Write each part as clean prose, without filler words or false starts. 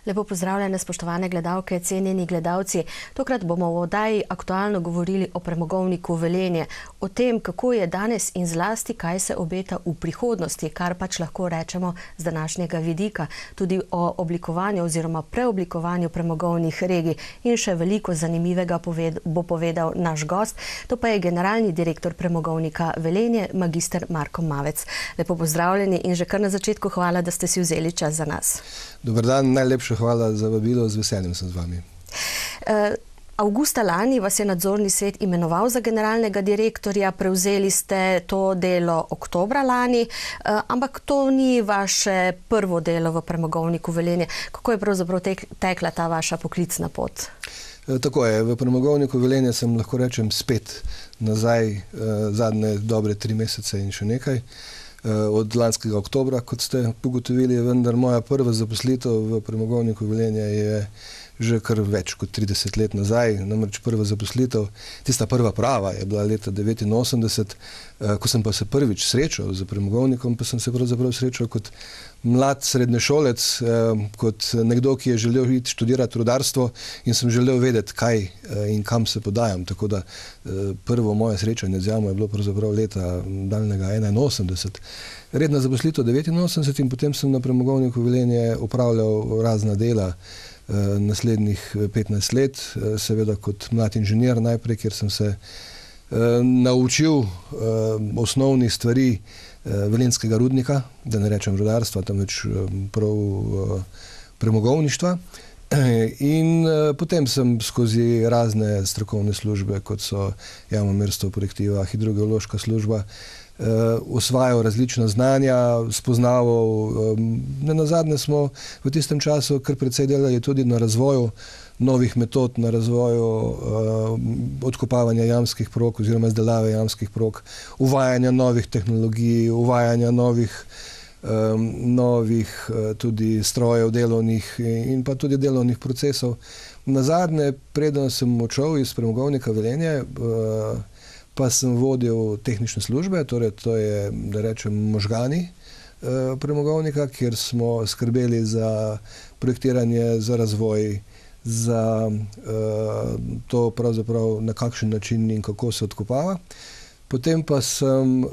Lepo pozdravljene, spoštovane gledalke, cenjeni gledalci. Tokrat bomo v oddaji aktualno govorili o premogovniku Velenje, o tem, kako je danes in zlasti, kaj se obeta v prihodnosti, kar pač lahko rečemo z današnjega vidika, tudi o oblikovanju oziroma preoblikovanju premogovnih regij in še veliko zanimivega bo povedal naš gost. To pa je generalni direktor premogovnika Velenje, magister Marko Mavec. Lepo pozdravljeni in že kar na začetku hvala, da ste si vzeli čas za nas. Dober dan, najlepša hvala za vabilo, z veseljem sem z vami. Avgusta lani vas je nadzorni svet imenoval za generalnega direktorja, prevzeli ste to delo oktobra lani, ampak to ni vaše prvo delo v premogovniku Velenje. Kako je pravzaprav tekla ta vaša poklicna pot? Tako je, v premogovniku Velenje sem, lahko rečem, spet nazaj zadnje dobre 3 mesece in še nekaj. Od lanskega oktobra, kot ste ugotovili, vendar moja prva zaposlitev v premogovniku Velenje je že kar več kot 30 let nazaj. Namreč prva zaposlitev, tista prva prava je bila leta 1989, ko sem pa se prvič srečal z premogovnikom, pa sem se pravzaprav srečal kot mlad srednješolec, kot nekdo, ki je želel iti študirati rudarstvo in sem želel vedeti, kaj in kam se podajam. Tako da prvo moje srečanje z jamo je bilo pravzaprav leta daljnega 81. Redna zaposlitev 89 in potem sem na premogovniku Velenje opravljal razna dela naslednjih 15 let, seveda kot mlad inženir najprej, kjer sem se naučil osnovnih stvari velenjskega rudnika, da ne rečem rudarstva, temveč prav premogovništva. In potem sem skozi razne strokovne službe, kot so Javnomerstvo projektiva, hidrogeološka služba, osvajal različna znanja, spoznaval. Nenazadnje smo v tistem času kar precej delali tudi na razvoju novih metod, na razvoju odkopavanja jamskih prog oziroma izdelave jamskih prog, uvajanja novih tehnologij, uvajanja novih tudi strojev delovnih in pa tudi delovnih procesov. Nazadnje, preden sem odšel iz premogovnika Velenje, pa sem vodil tehnične službe, torej to je, da rečem, možgani premogovnika, kjer smo skrbeli za projektiranje, za razvoj, za to pravzaprav na kakšen način in kako se odkopava. Potem pa sem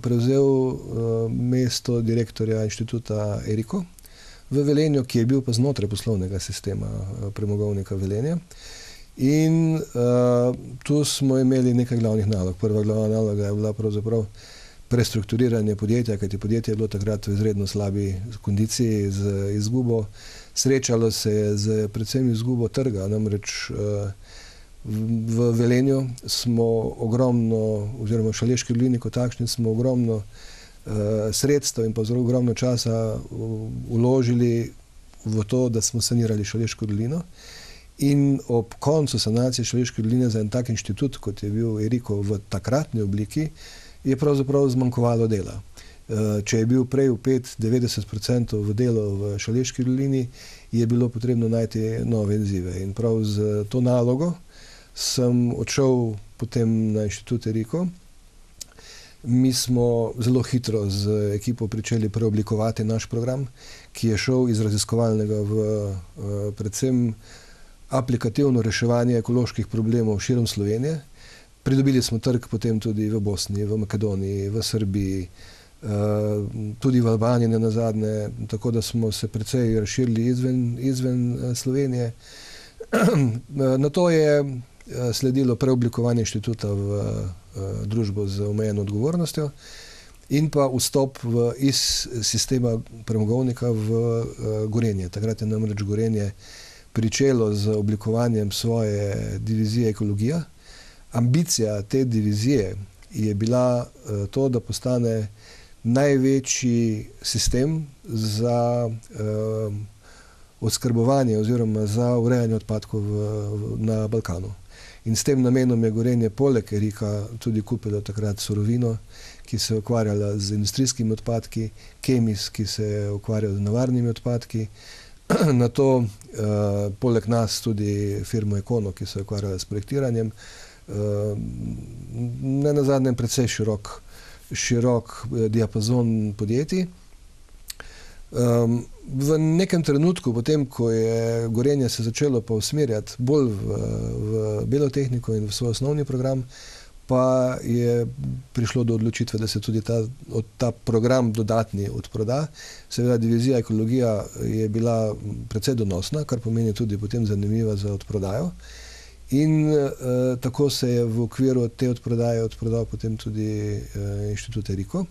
prevzel mesto direktorja inštituta ERICO v Velenju, ki je bil pa znotraj poslovnega sistema premogovnika Velenje. In tu smo imeli nekaj glavnih nalog. Prva glavna naloga je bila pravzaprav prestrukturiranje podjetja, kajti podjetje je bilo takrat v izredno slabi kondiciji z izgubo. Srečalo se je z predvsem izgubo trga, namreč v Velenju smo ogromno, oziroma v Šaleški dolini kot takšni smo ogromno sredstev in pa zelo ogromno časa vložili v to, da smo sanirali Šaleško dolino. In ob koncu sanacije Šaleške doline za en tak inštitut, kot je bil ERICO v takratni obliki, je pravzaprav zmanjkovalo dela. Če je bil prej vpet 90% v delo v Šaleški dolini, je bilo potrebno najti nove izzive. In prav z to nalogo sem odšel potem na inštitut ERICO. Mi smo zelo hitro z ekipo pričeli preoblikovati naš program, ki je šel iz raziskovalnega v predvsem aplikativno reševanje ekoloških problemov širom Slovenije. Pridobili smo trg potem tudi v Bosni, v Makedoniji, v Srbiji, tudi v Albaniji nenazadnje, tako da smo se precej razširili izven Slovenije. Na to je sledilo preoblikovanje inštituta v družbo z omejeno odgovornostjo in pa vstop iz sistema premogovnika v Gorenje. Takrat je namreč Gorenje pričelo z oblikovanjem svoje divizije ekologija. Ambicija te divizije je bila to, da postane največji sistem za oskrbovanje oziroma za urejanje odpadkov na Balkanu. In s tem namenom je Gorenje poleg ERICA tudi kupilo takrat Surovino, ki se je ukvarjala z industrijskimi odpadki, Kemis, ki se je ukvarjal z nevarnimi odpadki, na to poleg nas tudi firmo Econo, ki se je ukvarjala s projektiranjem. Ne nazadnje precej širok diapazon podjetij. V nekem trenutku, potem, ko je Gorenje se začelo pa usmerjati bolj v belotehniko in v svoj osnovni program, pa je prišlo do odločitve, da se tudi ta program dodatni odproda. Seveda divizija ekologija je bila precej donosna, kar pomeni tudi potem zanimiva za odprodajo. In tako se je v okviru te odprodaje odprodal potem tudi Inštitut Eriko.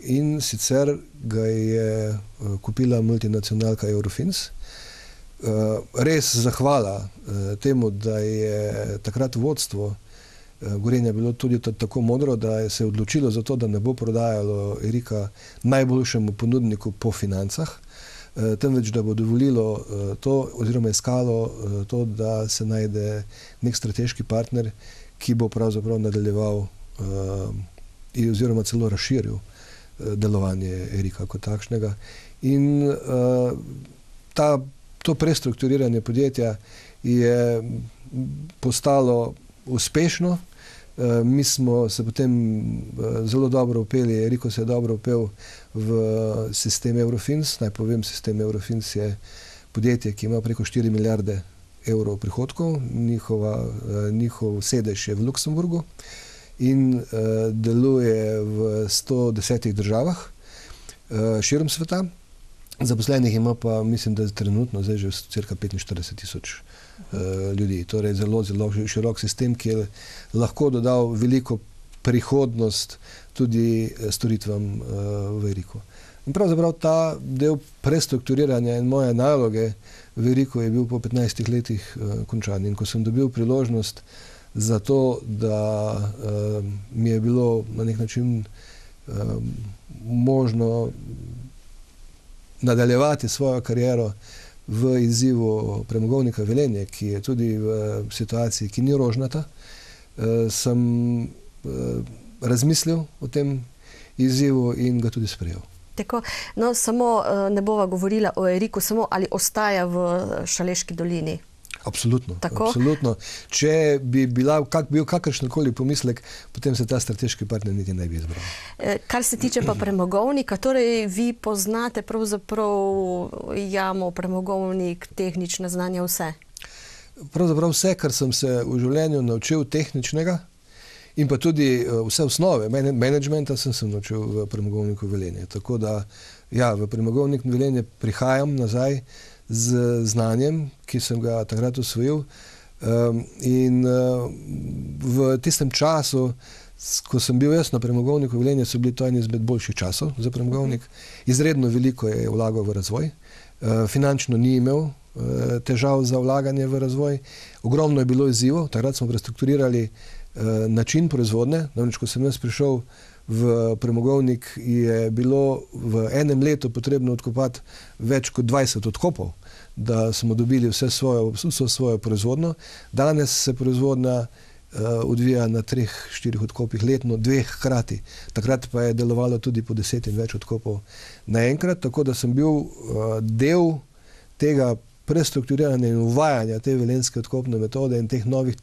In sicer ga je kupila multinacionalka Eurofins. Res zahvala temu, da je takrat vodstvo Gorenja bilo tudi tako modro, da se je odločilo za to, da ne bo prodajalo Erika najboljšemu ponudniku po financah, temveč da bo dovolilo to oziroma iskalo to, da se najde nek strateški partner, ki bo pravzaprav nadaljeval oziroma celo razširil delovanje Erika kot takšnega. In to prestrukturiranje podjetja je postalo uspešno. Mi smo se potem zelo dobro upeli, Eriko se je dobro upel v sistem Eurofins. Naj povem, sistem Eurofins je podjetje, ki ima preko 4 milijarde evrov prihodkov. Njihov sedež je v Luksemburgu in deluje v 110 državah širom sveta. Zaposlenih ima pa, mislim, da trenutno zdaj že cirka 45.000 ljudi. Torej zelo, zelo širok sistem, ki je lahko dodal veliko prihodnost tudi storitvam v Eriku. In pravzaprav ta del prestrukturiranja in moje naloge v Eriku je bil po 15 letih končan. In ko sem dobil priložnost za to, da mi je bilo na nek način možno nadaljevati svojo kariero v izzivu Premogovnika Velenje, ki je tudi v situaciji, ki ni rožnata, sem razmislil o tem izzivu in ga tudi sprejel. Tako, no, samo ne bova govorila o Eriku, samo ali ostaja v Šaleški dolini? Absolutno, absolutno. Če bi bil kakršenkoli pomislek, potem se ta strateški partner niti ne bi izbral. Kar se tiče pa premogovnika, torej vi poznate pravzaprav jamo, premogovnik, tehnična znanja, vse? Pravzaprav vse, kar sem se v življenju naučil tehničnega in pa tudi vse osnove menedžmenta sem se naučil v Premogovniku Velenje. Tako da, ja, v Premogovnik Velenje prihajam nazaj z znanjem, ki sem ga takrat osvojil. In v tistem času, ko sem bil jaz na Premogovniku Velenje, so bili to eni izmed boljših časov za premogovnik. Izredno veliko je vlagal v razvoj. Finančno ni imel težav za vlaganje v razvoj. Ogromno je bilo izzivov. Takrat smo prestrukturirali način proizvodne. Namreč, ko sem jaz prišel v premogovnik, je bilo v enem letu potrebno odkopati več kot 20 odkopov, da smo dobili vso svojo proizvodno. Danes se proizvodnja odvija na 3-4 odkopih letno, 2 hkrati. Takrat pa je delovalo tudi po 10 in več odkopov naenkrat, tako da sem bil del tega prestrukturiranja in uvajanja te velenjske odkopne metode in teh novih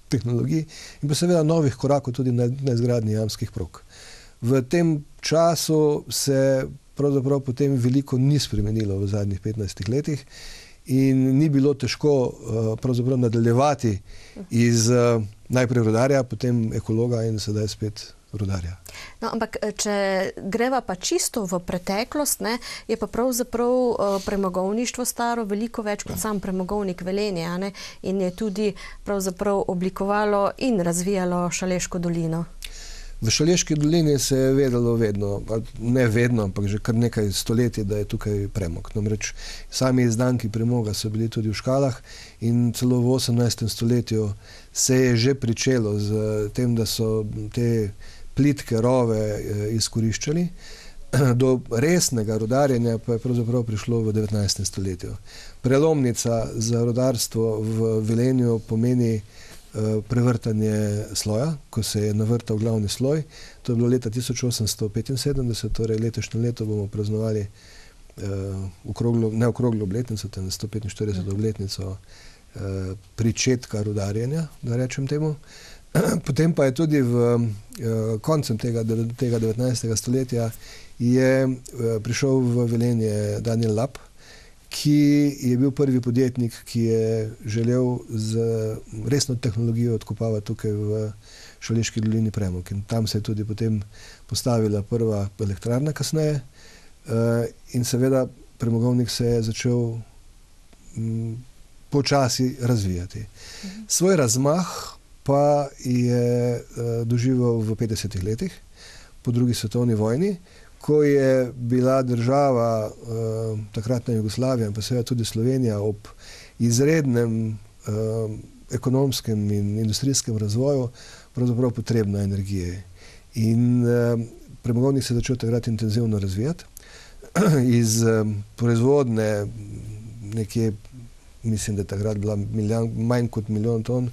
tehnologij in pa seveda novih korakov tudi na izgradnji jamskih prog. V tem času se pravzaprav potem veliko ni spremenilo v zadnjih 15 letih in ni bilo težko pravzaprav nadaljevati iz najprej rudarja, potem ekologa in sedaj spet rudarja. No, ampak če greva pa čisto v preteklost, ne, je pa pravzaprav premogovništvo staro veliko več kot sam Premogovnik Velenje, ne, in je tudi pravzaprav oblikovalo in razvijalo Šaleško dolino. V Šaleški dolini se je vedelo vedno, ne vedno, ampak že kar nekaj stoletij, da je tukaj premog. Namreč sami izdanki premoga so bili tudi v škalah in celo v 18. stoletju se je že pričelo z tem, da so te plitke rove izkoriščali. Do resnega rudarjenja pa je pravzaprav prišlo v 19. stoletju. Prelomnica za rudarstvo v Velenju pomeni prevrtanje sloja, ko se je navrtal glavni sloj. To je bilo leta 1875, torej letošnje leto bomo praznovali ne okroglo obletnico, temveč 145. obletnico pričetka rudarjenja, da rečem temu. Potem pa je tudi v koncem tega 19. stoletja je prišel v Velenje Daniel Lap, ki je bil prvi podjetnik, ki je želel z resno tehnologijo odkopavati tukaj v Šaleški dolini premog. In tam se je tudi potem postavila prva elektrarna kasneje in seveda premogovnik se je začel počasi razvijati. Svoj razmah pa je doživel v 50. letih po drugi svetovni vojni, ko je bila država, takratna Jugoslavija in pa seveda tudi Slovenija ob izrednem ekonomskem in industrijskem razvoju pravzaprav potrebna energije. In premogovnik se je začel takrat intenzivno razvijati. Iz proizvodne nekje, mislim, da je takrat bila manj kot 1 milijon ton,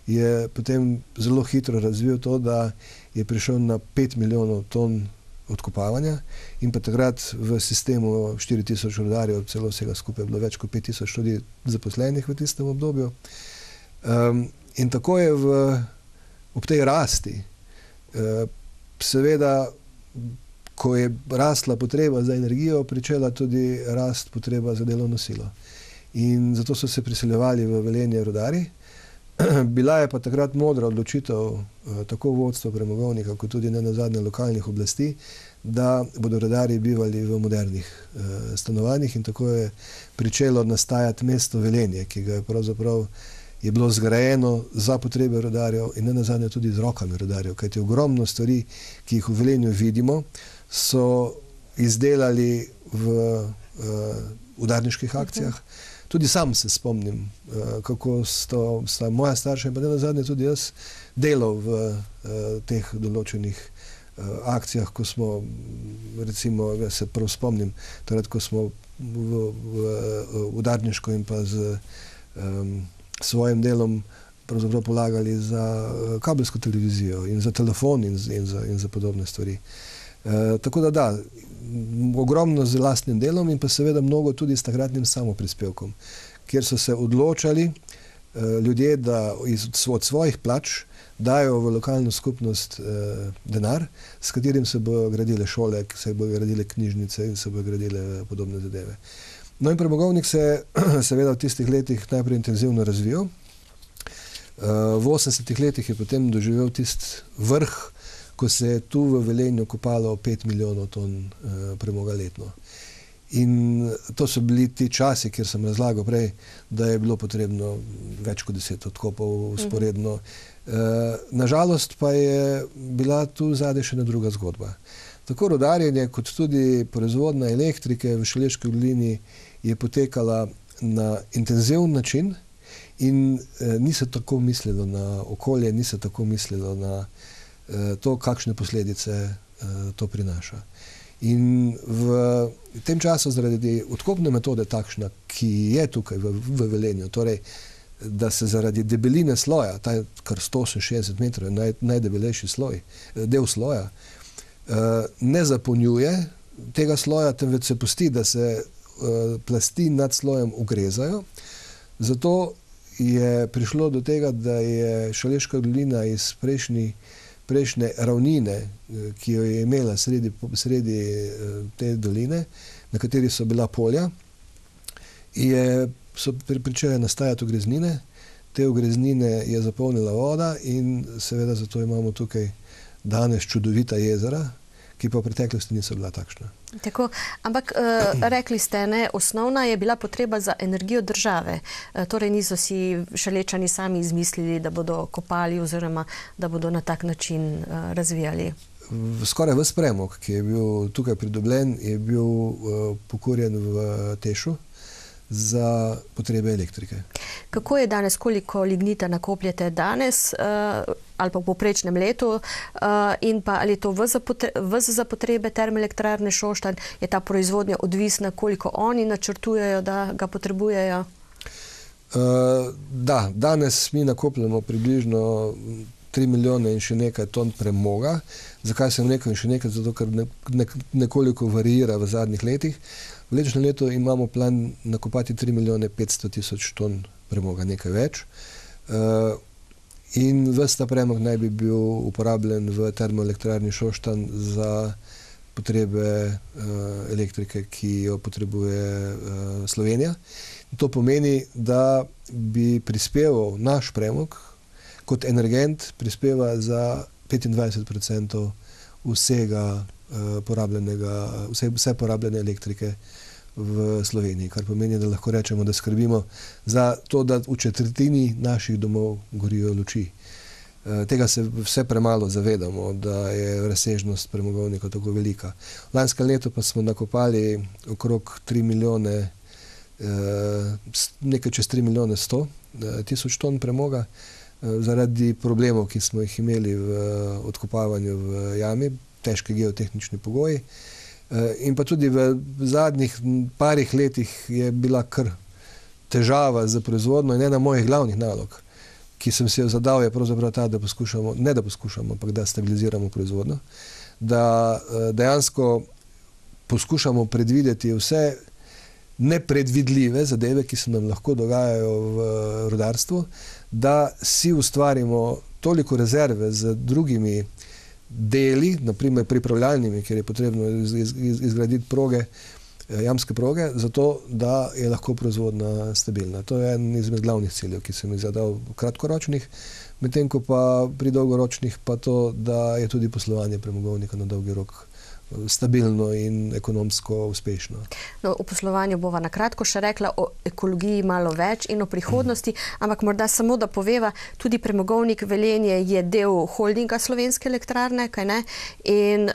je potem zelo hitro razvil to, da je prišel na 5 milijonov ton odkopavanja in pa takrat v sistemu 4000 rudarjev, celo vsega skupaj bilo več kot 5000 tudi zaposlenih v tistem obdobju. In tako je ob tej rasti, seveda, ko je rasla potreba za energijo, pričela tudi rast potreba za delovno silo. In zato so se priseljevali v Velenje rudarji. Bila je pa takrat modra odločitev tako vodstva premogovnika, kot tudi nenazadnje lokalnih oblasti, da bodo rudarji bivali v modernih stanovanjih in tako je pričelo nastajati mesto Velenje, ki ga je pravzaprav je bilo zgrajeno za potrebe rudarjev in nenazadnje tudi z rokami rudarjev, kajti ogromno stvari, ki jih v Velenju vidimo, so izdelali v udarniških akcijah. Tudi sam se spomnim, kako sta moja starša in pa nenazadnje tudi jaz delal v teh določenih akcijah, ko smo, recimo, jaz se prav spomnim, takrat, ko smo v udarniško in pa z svojim delom pravzaprav polagali za kabelsko televizijo in za telefon in za podobne stvari. Tako da, ogromno z lastnim delom in pa seveda mnogo tudi s takratnim samoprispevkom, kjer so se odločali ljudje, da od svojih plač dajo v lokalno skupnost denar, s katerim se bodo gradile šole, se bodo gradile knjižnice in se bodo gradile podobne zadeve. No in premogovnik se je seveda v tistih letih najprej intenzivno razvijal. V 80. letih je potem doživel tisti vrh, ko se je tu v Velenju kopalo 5 milijonov ton premoga letno. In to so bili ti časi, kjer sem razlagal prej, da je bilo potrebno več kot 10 odkopov vzporedno. Nažalost pa je bila tu zadaj še ena druga zgodba. Tako rudarjenje kot tudi proizvodnja elektrike v Šaleški dolini je potekala na intenziven način in ni se tako mislilo na okolje, ni se tako mislilo na to, kakšne posledice to prinaša. In v tem času zaradi odkopne metode takšna, ki je tukaj v Velenju, torej, da se zaradi debeline sloja, ta je kar 168 metrov, najdebelejši sloj, del sloja, ne zapolnjuje tega sloja, temveč se pusti, da se plasti nad slojem ogrezajo. Zato je prišlo do tega, da je Šaleška dolina iz prejšnje ravnine, ki jo je imela sredi te doline, na kateri so bila polja, so pričele nastajati ogreznine. Te ogreznine je zapolnila voda in seveda zato imamo tukaj danes čudovita jezera, ki pa v preteklosti niso bila takšna. Tako, ampak rekli ste, osnovna je bila potreba za energijo države. Torej niso si Šalečani sami izmislili, da bodo kopali oziroma da bodo na tak način razvijali. Skoraj ves premog, ki je bil tukaj pridobljen, je bil pokurjen v Tešu za potrebe elektrike. Kako je danes, koliko lignita nakopljete danes ali pa v povprečnem letu in pa ali je to ves za potrebe termoelektrarne Šoštanj, je ta proizvodnja odvisna, koliko oni načrtujejo, da ga potrebujejo? Da, danes mi nakopljamo približno 3 milijone in še nekaj ton premoga. Zakaj sem rekel in še nekaj? Zato, ker nekoliko variira v zadnjih letih. V letošnjem letu imamo plan nakopati 3 milijone 500 tisoč ton premoga, nekaj več. in ves ta premog naj bi bil uporabljen v termoelektrarni Šoštanj za potrebe elektrike, ki jo potrebuje Slovenija. To pomeni, da bi prispeval naš premog kot energent prispeva za 25% vse porabljene elektrike v Sloveniji, kar pomeni, da lahko rečemo, da skrbimo za to, da v četrtini naših domov gorijo luči. Tega se vse premalo zavedamo, da je razsežnost premogovnika tako velika. Lansko leto pa smo nakopali okrog 3 milijone, nekaj čez 3 milijone 100 tisoč ton premoga, zaradi problemov, ki smo jih imeli v odkopavanju v jami, težki geotehnični pogoji. In pa tudi v zadnjih parih letih je bila kar težava za proizvodnjo in ena mojih glavnih nalog, ki sem si jo zadal, je pravzaprav ta, da poskušamo, ne da poskušamo, ampak da stabiliziramo proizvodnjo, da dejansko poskušamo predvideti vse nepredvidljive zadeve, ki se nam lahko dogajajo v rudarstvu, da si ustvarimo toliko rezerve z drugimi deli, naprimer pripravljalnimi, kjer je potrebno izgraditi proge, jamske proge, zato da je lahko proizvodnja stabilna. To je en izmed glavnih ciljev, ki sem jih zadal kratkoročnih, medtem ko pa pri dolgoročnih pa to, da je tudi poslovanje premogovnika na dolgi rok stabilno in ekonomsko uspešno. No, o poslovanju bova na kratko še rekla, o ekologiji malo več in o prihodnosti, ampak morda samo, da poveva, tudi premogovnik Velenje je del holdinga Slovenske elektrarne, kaj ne? In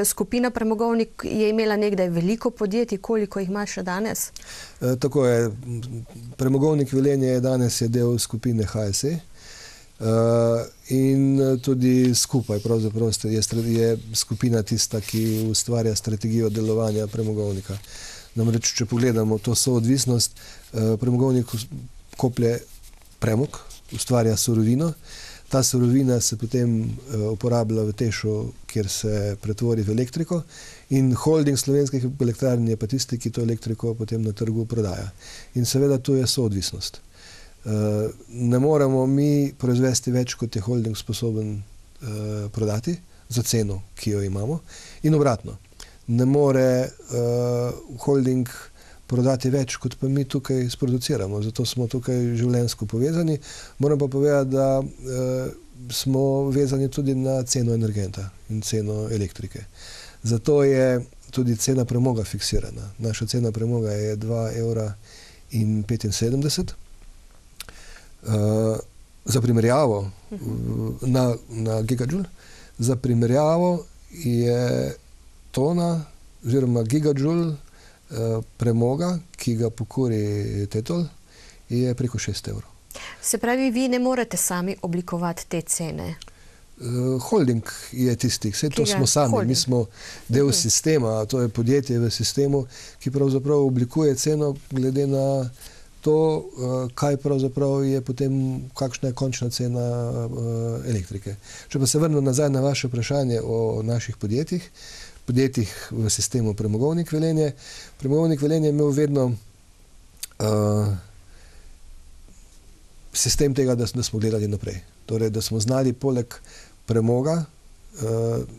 skupina premogovnik je imela nekdaj veliko podjetij, koliko jih ima še danes? Tako je. Premogovnik Velenje danes je del skupine HSE. In tudi skupaj pravzaprav je skupina tista, ki ustvarja strategijo delovanja premogovnika. Namreč, če pogledamo to soodvisnost, premogovnik koplje premog, ustvarja surovino, ta surovina se potem uporablja v Tešu, kjer se pretvori v elektriko, in holding Slovenskih elektrarn je pa tisti, ki to elektriko potem na trgu prodaja. In seveda tu je soodvisnost. Ne moremo mi proizvesti več, kot je holding sposoben prodati za ceno, ki jo imamo, in obratno. Ne more holding prodati več, kot pa mi tukaj sproduciramo, zato smo tukaj življenjsko povezani. Moram pa povedati, da smo vezani tudi na ceno energenta in ceno elektrike. Zato je tudi cena premoga fiksirana. Naša cena premoga je 2,75 evra. Za primerjavo na gigajoule, za primerjavo je tona oziroma gigajoule premoga, ki ga pokuri Tetol, je preko 6 evrov. Se pravi, vi ne morete sami oblikovati te cene? Holding je tisti, vse to smo sami, mi smo del sistema, to je podjetje v sistemu, ki pravzaprav oblikuje ceno glede na to, kaj pravzaprav je potem, kakšna je končna cena elektrike. Če pa se vrnem nazaj na vaše vprašanje o naših podjetjih v sistemu Premogovnik Velenje. Premogovnik Velenje je imel vedno sistem tega, da smo gledali naprej. Torej, da smo znali poleg premoga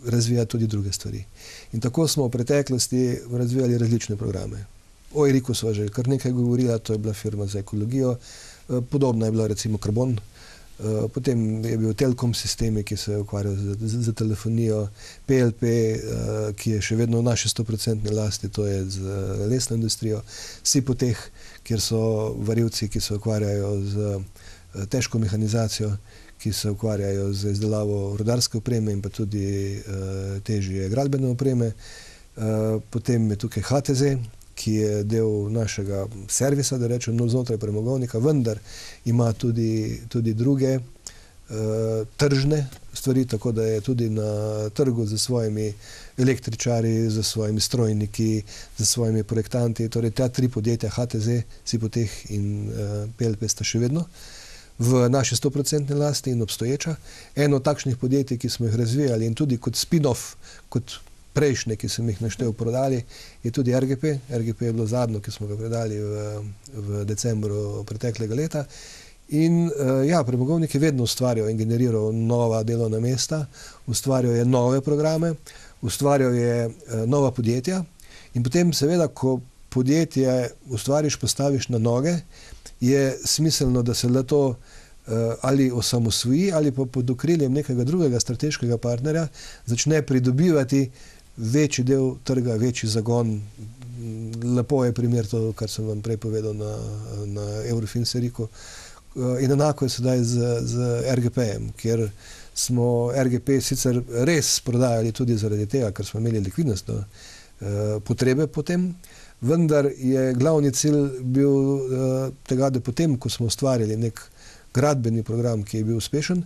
razvijati tudi druge stvari. In tako smo v preteklosti razvijali različne programe. O Eriku sva že kar nekaj govorila, to je bila firma za ekologijo, podobna je bila recimo Karbon, potem je bil Telkom Sistemi, ki se je ukvarjal z telefonijo, PLP, ki je še vedno v naši 100% lasti, to je z lesno industrijo, Sipoteh, kjer so varilci, ki se ukvarjajo z težko mehanizacijo, ki se ukvarjajo z izdelavo rudarske opreme in pa tudi težje gradbene opreme. Potem je tukaj HTZ, ki je del našega servisa, da rečem, znotraj premogovnika, vendar ima tudi druge tržne stvari, tako da je tudi na trgu z svojimi električari, z svojimi strojniki, z svojimi projektanti. Torej, ta tri podjetja, HTZ, Sipoteh in PLP, sta še vedno v naši 100% lasti in obstoječa. Eno takšnih podjetij, ki smo jih razvijali in tudi kot spin-off, kot prejšnje, ki sem jih naštel, prodali, je tudi RGP. RGP je bilo zadnjo, ki smo ga predali v decembru preteklega leta. In ja, premogovniki vedno ustvarjajo in generirajo nova delovna mesta, ustvarjajo nove programe, ustvarjajo nova podjetja in potem seveda, ko podjetje ustvariš, postaviš na noge, je smiselno, da se le to ali osamosvoji ali pa pod okriljem nekega drugega strateškega partnerja začne pridobivati večji del trga, večji zagon. Lepo je primer to, kar sem vam prej povedal na Eurofinseriku. In enako je sedaj z RGP-jem, kjer smo RGP sicer res prodajali tudi zaradi tega, ker smo imeli likvidnostne potrebe potem, vendar je glavni cilj bil tega, da potem, ko smo ustvarili nek gradbeni program, ki je bil uspešen,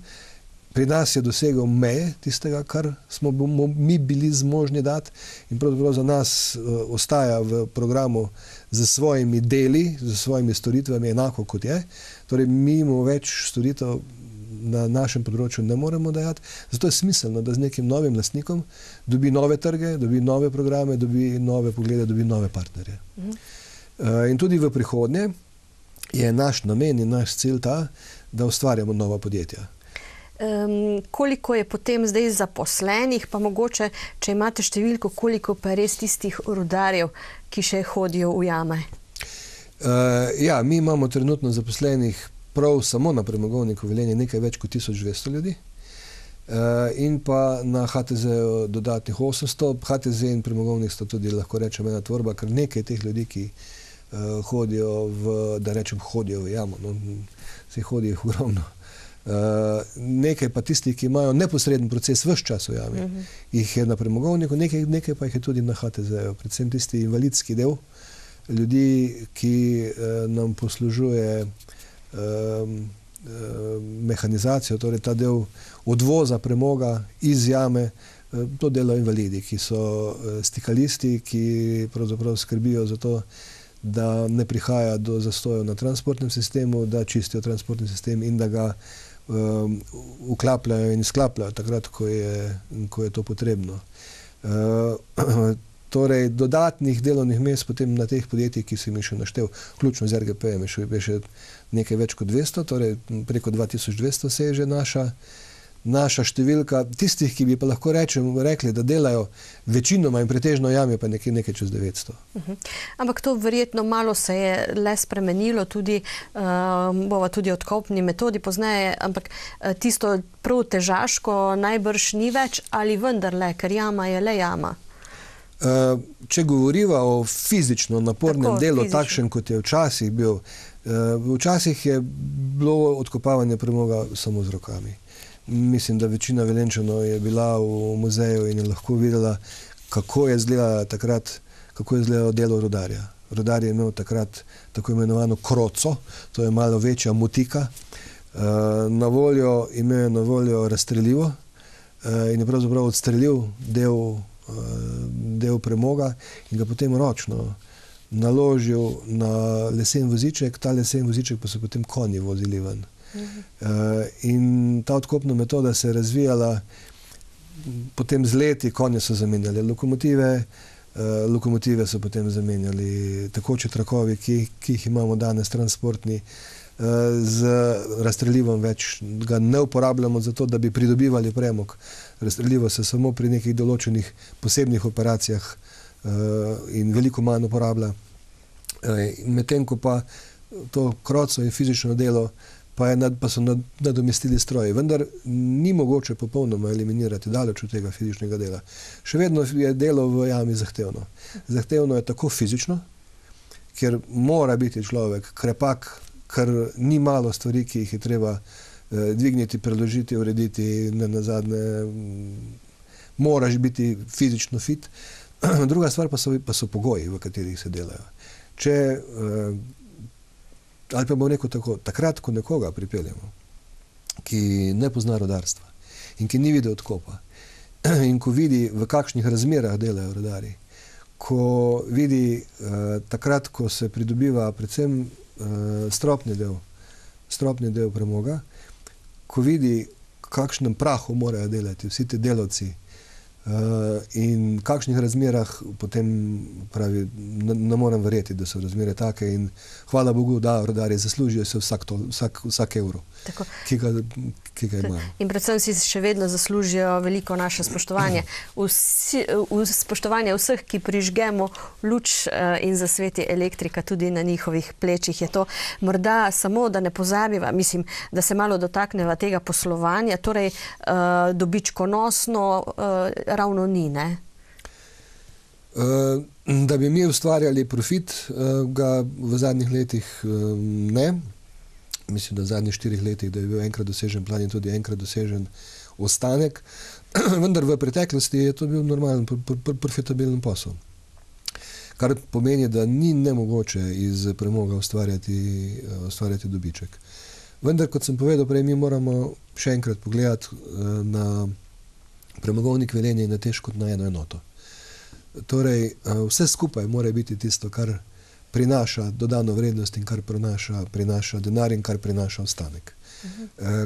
pri nas je dosegel meje tistega, kar smo mi bili zmožni dati in pravzaprav za nas ostaja v programu z svojimi deli, z svojimi storitvami enako kot je. Torej, mi mu več storitev na našem področju ne moremo dajati. Zato je smiselno, da z nekim novim lastnikom dobi nove trge, dobi nove programe, dobi nove poglede, dobi nove partnerje. In tudi v prihodnje je naš namen in naš cilj ta, da ustvarjamo nova podjetja. Koliko je potem zdaj zaposlenih, pa mogoče, če imate številko, koliko pa je res tistih rudarjev, ki še hodijo v jame? Ja, mi imamo trenutno zaposlenih prav samo na Premogovniku Velenje nekaj več kot 1200 ljudi in pa na HTZ dodatnih 800. HTZ in Premogovnik sta tudi, lahko rečem, ena tvorba, ker nekaj teh ljudi, ki hodijo hodijo v jamo, no, se hodijo ogromno. Nekaj pa tistih, ki imajo neposreden proces ves čas v jami, jih je na Premogovniku, nekaj pa jih je tudi na HTZ-ju, predvsem tisti invalidski del ljudi, ki nam poslužuje mehanizacijo, torej ta del odvoza premoga iz jame, to delajo invalidi, ki so stikalisti, ki pravzaprav skrbijo za to, da ne prihaja do zastojev na transportnem sistemu, da čistijo transportni sistem in da ga vklapljajo in izklapljajo takrat, ko je to potrebno. Torej, dodatnih delovnih mest potem na teh podjetjih, ki sem jih še naštel, vključno z RGP-jem, je še nekaj več kot 200, torej preko 2200 se je že naša številka. Tistih, ki bi pa lahko rekli, da delajo večinoma in pretežno jami, pa nekaj čez 900. Ampak to verjetno malo se je le spremenilo, tudi bova tudi odkopni metodi pozneje, ampak tisto prav težaško najbrž ni več, ali vendarle, ker jama je le jama. Če govoriva o fizično napornem delu, takšen kot je včasih bil, včasih je bilo odkopavanje premoga samo z rokami. Mislim, da večina Velenjčanov je bila v muzeju in je lahko videla, kako je izgledalo delo rudarja. Rudar je imel takrat tako imenovano kroco, to je malo večja motika. Imel je na voljo razstrelivo in je pravzaprav odstrelil del premoga in ga potem ročno naložil na lesen voziček, ta lesen voziček pa so potem konji vozili ven. In ta odkopna metoda se je razvijala potem z leti, konje so zamenjali lokomotive so potem zamenjali tekoči trakovi, ki jih imamo danes transportni, z razstrelivom več ga ne uporabljamo za to, da bi pridobivali premog. Razstrelivo se samo pri nekih določenih posebnih operacijah in veliko manj uporablja. Medtem ko pa to kroco in fizično delo pa so nadomestili stroji. Vendar ni mogoče popolnoma eliminirati daleč od tega fizičnega dela. Še vedno je delo v jami zahtevno. Zahtevno je tako fizično, ker mora biti človek krepak, ker ni malo stvari, ki jih je treba dvigniti, preložiti, urediti, nazadnje moraš biti fizično fit. Druga stvar pa so pogoji, v katerih se delajo. Ali pa bom rekel tako, takrat, ko nekoga pripeljemo, ki ne pozna rudarstva in ki ni videl odkopa in ko vidi, v kakšnih razmerah delajo rudarji, ko vidi takrat, ko se pridobiva predvsem stropni del premoga, ko vidi, kakšnem prahu morajo delati vsi ti delavci in v kakšnih razmerah potem pravi, ne morem verjeti, da so razmere take in hvala Bogu, da rudarji zaslužijo se vsak evro, ki ga imajo. In predvsem si še vedno zaslužijo veliko naše spoštovanje. Spoštovanje vseh, ki prižgemo luč in zasveti elektrika, tudi na njihovih plečih je to. Morda samo, da ne pozabiva, mislim, da se malo dotakneva tega poslovanja, torej dobičkonosno ravno ni, ne? Da bi mi ustvarjali profit, ga v zadnjih letih ne. Mislim, da v zadnjih 4 letih, da je bil enkrat dosežen plan in tudi enkrat dosežen ostanek. Vendar v preteklosti je to bil normalen, profitabilen posel. Kar pomeni, da ni nemogoče iz premoga ustvarjati dobiček. Vendar, kot sem povedal prej, mi moramo še enkrat pogledati na premogovnik Velenje in na Tež kot na eno enoto. Torej, vse skupaj mora biti tisto, kar prinaša dodano vrednost in kar prinaša denar in kar prinaša ostanek.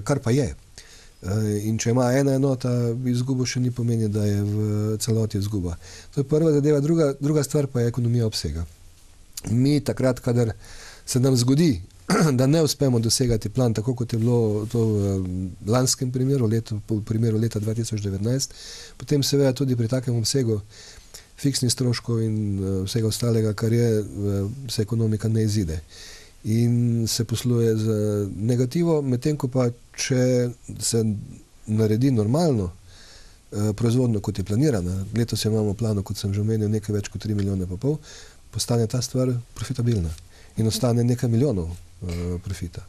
Kar pa je. In če ima ena enota izgubo, še ni pomeni, da je v celoti izguba. To je prva zadeva. Druga stvar pa je ekonomija obsega. Mi takrat, kadar se nam zgodi, da ne uspemo dosegati plan, tako kot je bilo to v lanskem primeru, v primeru leta 2019, potem seveda tudi pri takem obsegu fiksnih stroškov in vsega ostalega, kar je, se ekonomika ne izide. In se posluje z negativo, medtem ko pa, če se naredi normalno proizvodno, kot je planirana, letos imamo plano, kot sem že omenil, nekaj več kot 3,5 milijona, postane ta stvar profitabilna in ostane nekaj milijonov profita.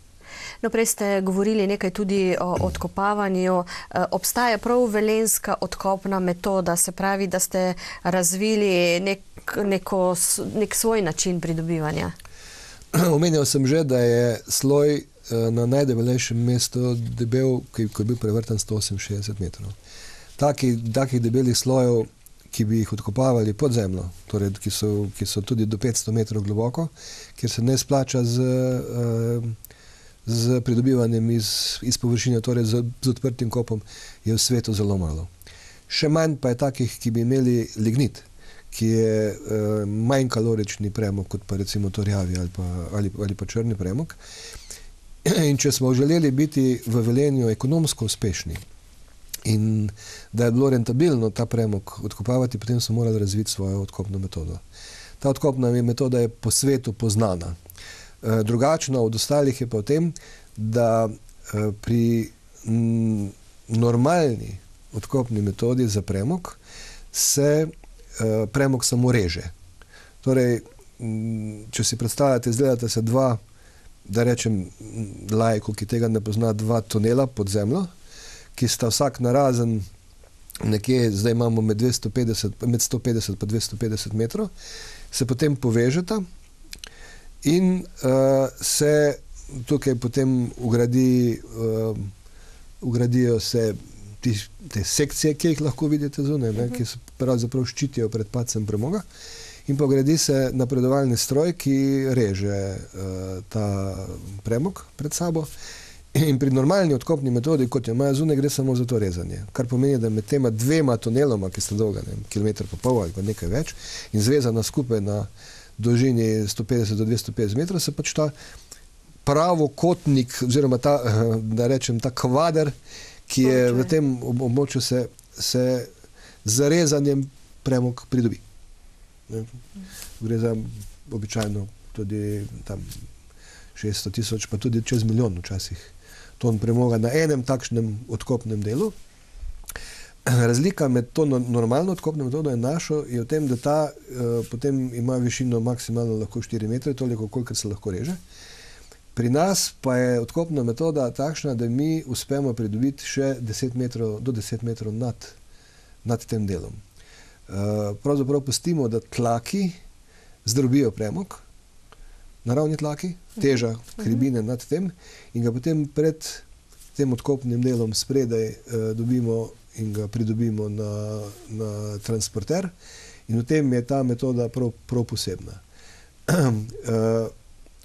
No, prej ste govorili nekaj tudi o odkopavanju. Obstaja prav velenjska odkopna metoda, se pravi, da ste razvili nek svoj način pridobivanja? Omenjal sem že, da je sloj na najdebelejšem mestu debel, ko je bil prevrtan 168 metrov. Takih debelih slojev, ki bi jih odkopavali pod zemljo, torej, ki so tudi do 500 metrov globoko, kjer se ne splača z pridobivanjem iz površine, torej z odprtim kopom, je v svetu zelo malo. Še manj pa je takih, ki bi imeli lignit, ki je manj kalorični premog kot pa recimo torjavi ali pa črni premog. In če smo želeli biti v Velenju ekonomsko uspešni in da je bilo rentabilno ta premog odkopavati, potem smo morali razviti svojo odkopno metodo. Ta odkopna metoda je po svetu poznana. Drugačna od ostalih je pa v tem, da pri normalni odkopni metodi za premog se premog samo reže. Torej, če si predstavljate, izgledate se dva, da rečem laiku, ki tega ne pozna, dva tunela pod zemljo, ki sta vsak narazen nekje, zdaj imamo med 150 pa 250 metrov, se potem povežeta in se tukaj potem ugradijo se te sekcije, ki jih lahko vidite zunaj, ki se pravzaprav ščitijo pred padcem premoga, in pa ugradi se napredovalni stroj, ki reže ta premog pred sabo. In pri normalni odkopni metodi, kot jo imajo zunaj, gre samo za to rezanje. Kar pomeni, da med tema dvema tuneloma, ki sta dolga 1,5 km ali pa nekaj več, in zvezana skupaj na dolžini 150 do 250 metrov, se pač ta pravokotnik, oziroma ta, da rečem, ta kvader, ki je v tem območju, se z rezanjem premog pridobi. Gre za običajno tudi tam 600 000, pa tudi čez milijon včasih ton premoga na enem takšnem odkopnem delu. Razlika med to normalno odkopno metodo in našo je v tem, da ta potem ima višino maksimalno lahko 4 metre, toliko, kolikor se lahko reže. Pri nas pa je odkopna metoda takšna, da mi uspemo pridobiti še 10 metrov, do 10 metrov nad tem delom. Pravzaprav pustimo, da tlaki zdrobijo premog, naravni tlaki, teža hribine nad tem, in ga potem pred tem odkopnim delom spredaj dobimo in ga pridobimo na transporter, in v tem je ta metoda prav posebna.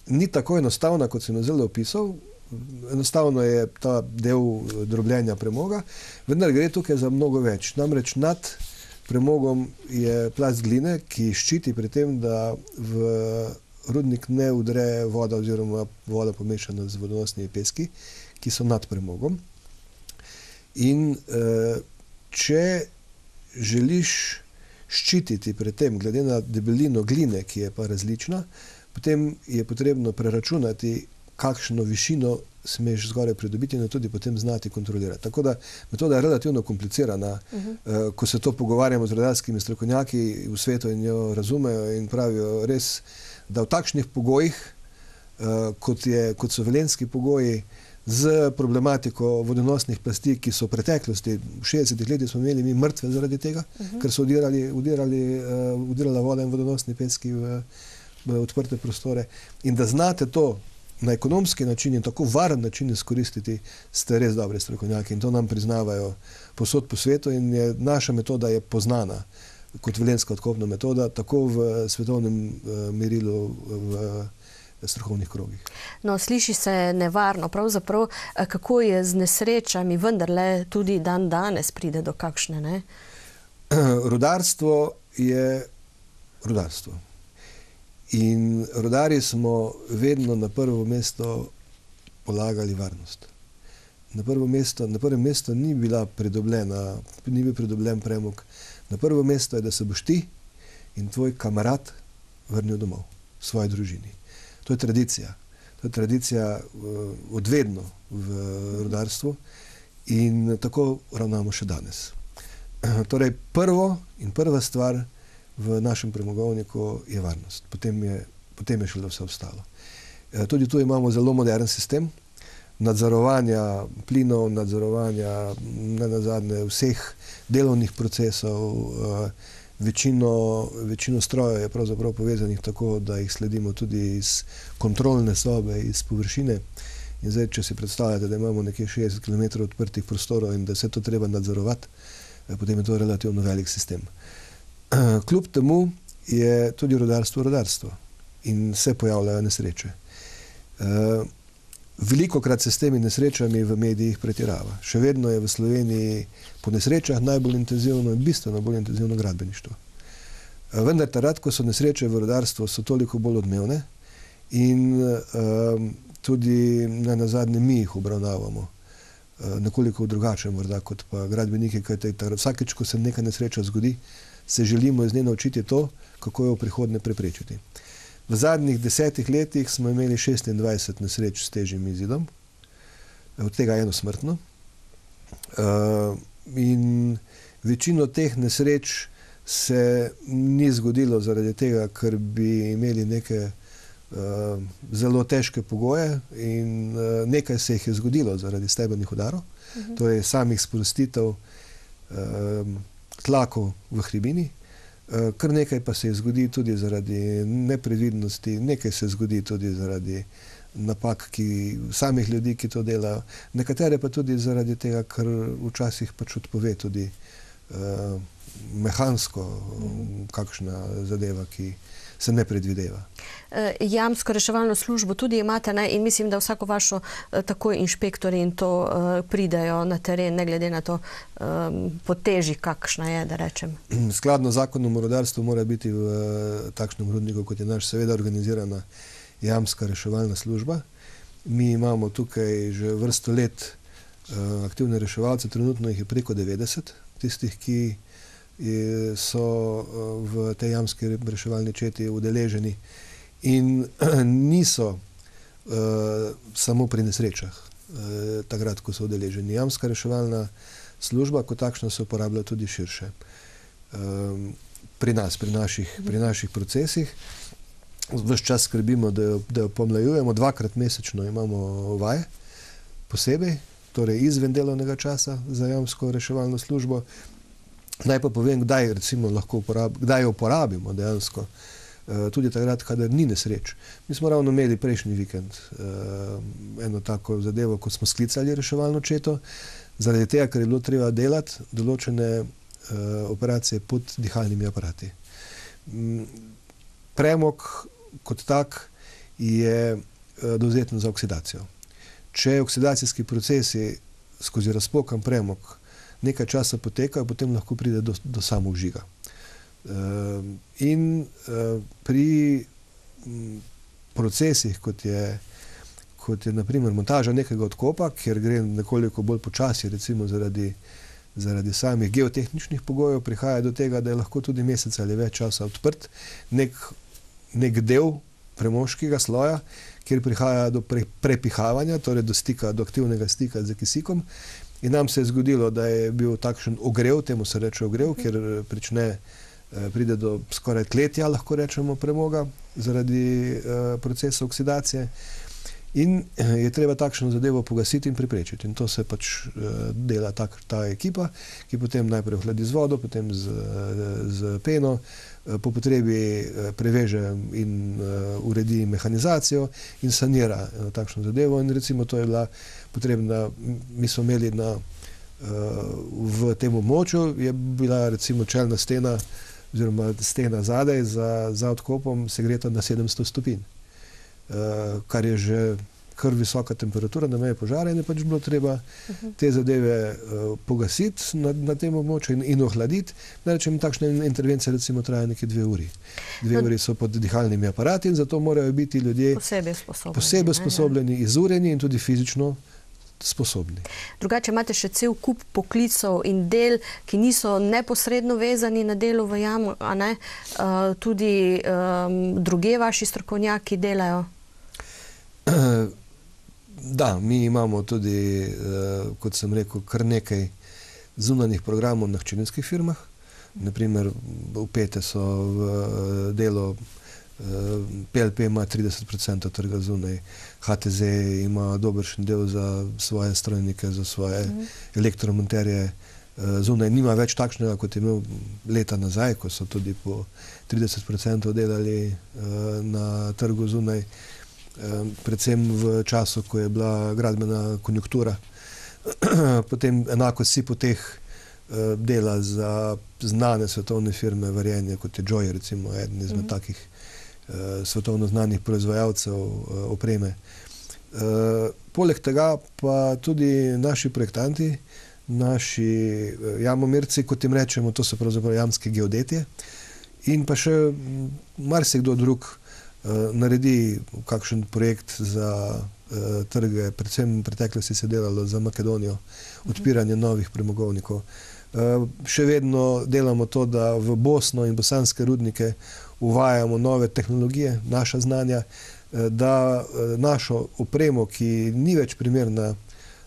Ni tako enostavna, kot sem jo zdaj opisal. Enostavno je ta del drobljenja premoga, vendar gre tukaj za mnogo več. Namreč nad premogom je plast gline, ki ščiti pri tem, da v rudnik ne vdre voda oziroma voda pomešana z vodonosnimi peski, ki so nad premogom. In če želiš ščititi pri tem, glede na debelino gline, ki je pa različna, potem je potrebno preračunati, kakšno višino smeš zgoraj pridobiti in tudi potem znati kontrolirati. Tako da metoda je relativno komplicirana. Ko se to pogovarjamo z rudarskimi strokovnjaki v svetu in jo razumejo in pravijo res, da v takšnih pogojih, kot so velenjski pogoji, z problematiko vodonosnih plasti, ki so v preteklosti, v 60 letih smo imeli mi mrtve zaradi tega, ker so udirala voda in vodonosni peski v odprte prostore. In da znate to na ekonomski način in tako varen način izkoristiti, ste res dobri strokovnjaki in to nam priznavajo povsod po svetu in naša metoda je poznana kot velenjska odkopna metoda, tako v svetovnem merilu v strokovnih krogih. No, sliši se nevarno, pravzaprav, kako je z nesrečami, vendarle tudi dan danes pride do kakšne, ne? Rudarstvo je rudarstvo. In rudarji smo vedno na prvo mesto polagali varnost. Na prvem mestu ni bil pridobljen premog. Na prvo mesto je, da se boš ti in tvoj kamarad vrnil domov, svoji družini. To je tradicija. To je tradicija odvedno v rudarstvu in tako ravnamo še danes. Torej, prva stvar v našem premogovniku je varnost. Potem je šele vse ostalo. Tudi tu imamo zelo modern sistem nadzorovanja plinov, nadzorovanja nenazadnje vseh delovnih procesov. Večino strojev je pravzaprav povezanih tako, da jih sledimo tudi iz kontrolne sobe, iz površine. In zdaj, če si predstavljate, da imamo nekje 60 km odprtih prostorov in da se to treba nadzorovati, potem je to relativno velik sistem. Kljub temu je tudi rudarstvo in se pojavljajo nesreče. Velikokrat se s temi nesrečami v medijih pretirava. Še vedno je v Sloveniji po nesrečah najbolj intenzivno in bistveno bolj intenzivno gradbeništvo. Vendar takrat, ko so nesreče v rudarstvu, so toliko bolj odmevne in tudi nenazadnje mi jih obravnavamo nekoliko drugače morda kot pa gradbeniki, kajti vsakeč, ko se neka nesreča zgodi, se želimo iz nje naučiti to, kako jo v prihodnje preprečiti. V zadnjih 10 letih smo imeli 26 nesreč s težjim izidom, od tega eno smrtno. In večino teh nesreč se ni zgodilo zaradi tega, ker bi imeli neke zelo težke pogoje in nekaj se jih je zgodilo zaradi stebernih udarov, torej samih sprostitev tlakov v hribini. Kar nekaj pa se zgodi tudi zaradi neprevidnosti, nekaj se zgodi tudi zaradi napak samih ljudi, ki to delajo, nekatere pa tudi zaradi tega, ker včasih pač odpove tudi mehansko kakšna zadeva, ki se ne predvideva. Jamsko reševalno službo tudi imate, ne? In mislim, da vsako vašo takoj inšpektori in to pridejo na teren, ne glede na to po teži, kakšna je, da rečem. Skladno z zakonom o rudarstvu mora biti v takšnem rudniku, kot je naš, seveda organizirana jamska reševalna služba. Mi imamo tukaj že vrsto let aktivne reševalce, trenutno jih je preko 90, tistih, ki so v tej jamski reševalni četi udeleženi in niso samo pri nesrečah takrat, ko so udeleženi. Jamska reševalna služba kot takšna se uporablja tudi širše pri nas, pri naših procesih. Ves čas skrbimo, da jo pomlajujemo, 2-krat mesečno imamo vaje posebej, torej izven delovnega časa za jamsko reševalno službo. Naj pa povem, kdaj jo uporabimo dejansko, tudi takrat, kadar ni nesreč. Mi smo ravno imeli prejšnji vikend eno tako zadevo, ko smo sklicali reševalno četo, zaradi tega, ker je bilo treba delati določene operacije pod dihalnimi aparati. Premog kot tak je dovzeten za oksidacijo. Če oksidacijski procesi skozi razpokan premog nekaj časa poteka, potem lahko pride do samovžiga. In pri procesih, kot je na primer montaža nekega odkopa, kjer gre nekoliko bolj počasi, recimo zaradi samih geotehničnih pogojev, prihaja do tega, da je lahko tudi mesec ali več časa odprt nek del premoškega sloja, kjer prihaja do prepihavanja, torej do aktivnega stika z kisikom. In nam se je zgodilo, da je bil takšen ogrev, temu se reče ogrev, kjer pride do skoraj tletja, lahko rečemo, premoga zaradi procesa oksidacije. In je treba takšno zadevo pogasiti in preprečiti. In to se pač dela ta ekipa, ki potem najprej ohladi z vodo, potem z peno, po potrebi preveže in uredi mehanizacijo in sanira takšno zadevo. In recimo to je bila potrebna, mi smo imeli v tem območju, je bila recimo čelna stena oziroma stena zadaj za odkopom segreta na 700 stopinj. Kar je že kar visoka temperatura na meji požara in je pač bilo treba te zadeve pogasiti na tem območju in ohladiti. Rečem, takšna intervencija recimo traja nekje 2 uri. 2 uri so pod dihalnimi aparati in zato morajo biti ljudje posebej sposobljeni, izurjeni in tudi fizično sposobni. Drugače imate še cel kup poklicev in del, ki niso neposredno vezani na delo v jamu, a ne? Tudi druge vaši strokovnjaki delajo? Da, mi imamo tudi, kot sem rekel, kar nekaj zunanjih programov na hčerinskih firmah. Naprimer, vpete so v delo, PLP ima 30% trga zunaj, HTZ ima dobršen del za svoje strojnike, za svoje elektromonterje zunaj. Nima več takšnega, kot je imel leta nazaj, ko so tudi po 30% delali na trgu zunaj, predvsem v času, ko je bila gradbena konjunktura. Potem enako si po teh dela za znane svetovne firme varjenja, kot je Joy, recimo, eden izmed takih svetovno znanih proizvajalcev opreme. Poleg tega pa tudi naši projektanti, naši jamomerci, kot jim rečemo, to so pravzaprav jamski geodetje, in pa še marsikdo drug naredi kakšen projekt za trge, predvsem v preteklosti se delalo za Makedonijo, odpiranje novih premogovnikov. Še vedno delamo to, da v Bosno in bosanske rudnike uvajamo nove tehnologije, naša znanja, da našo opremo, ki ni več primerna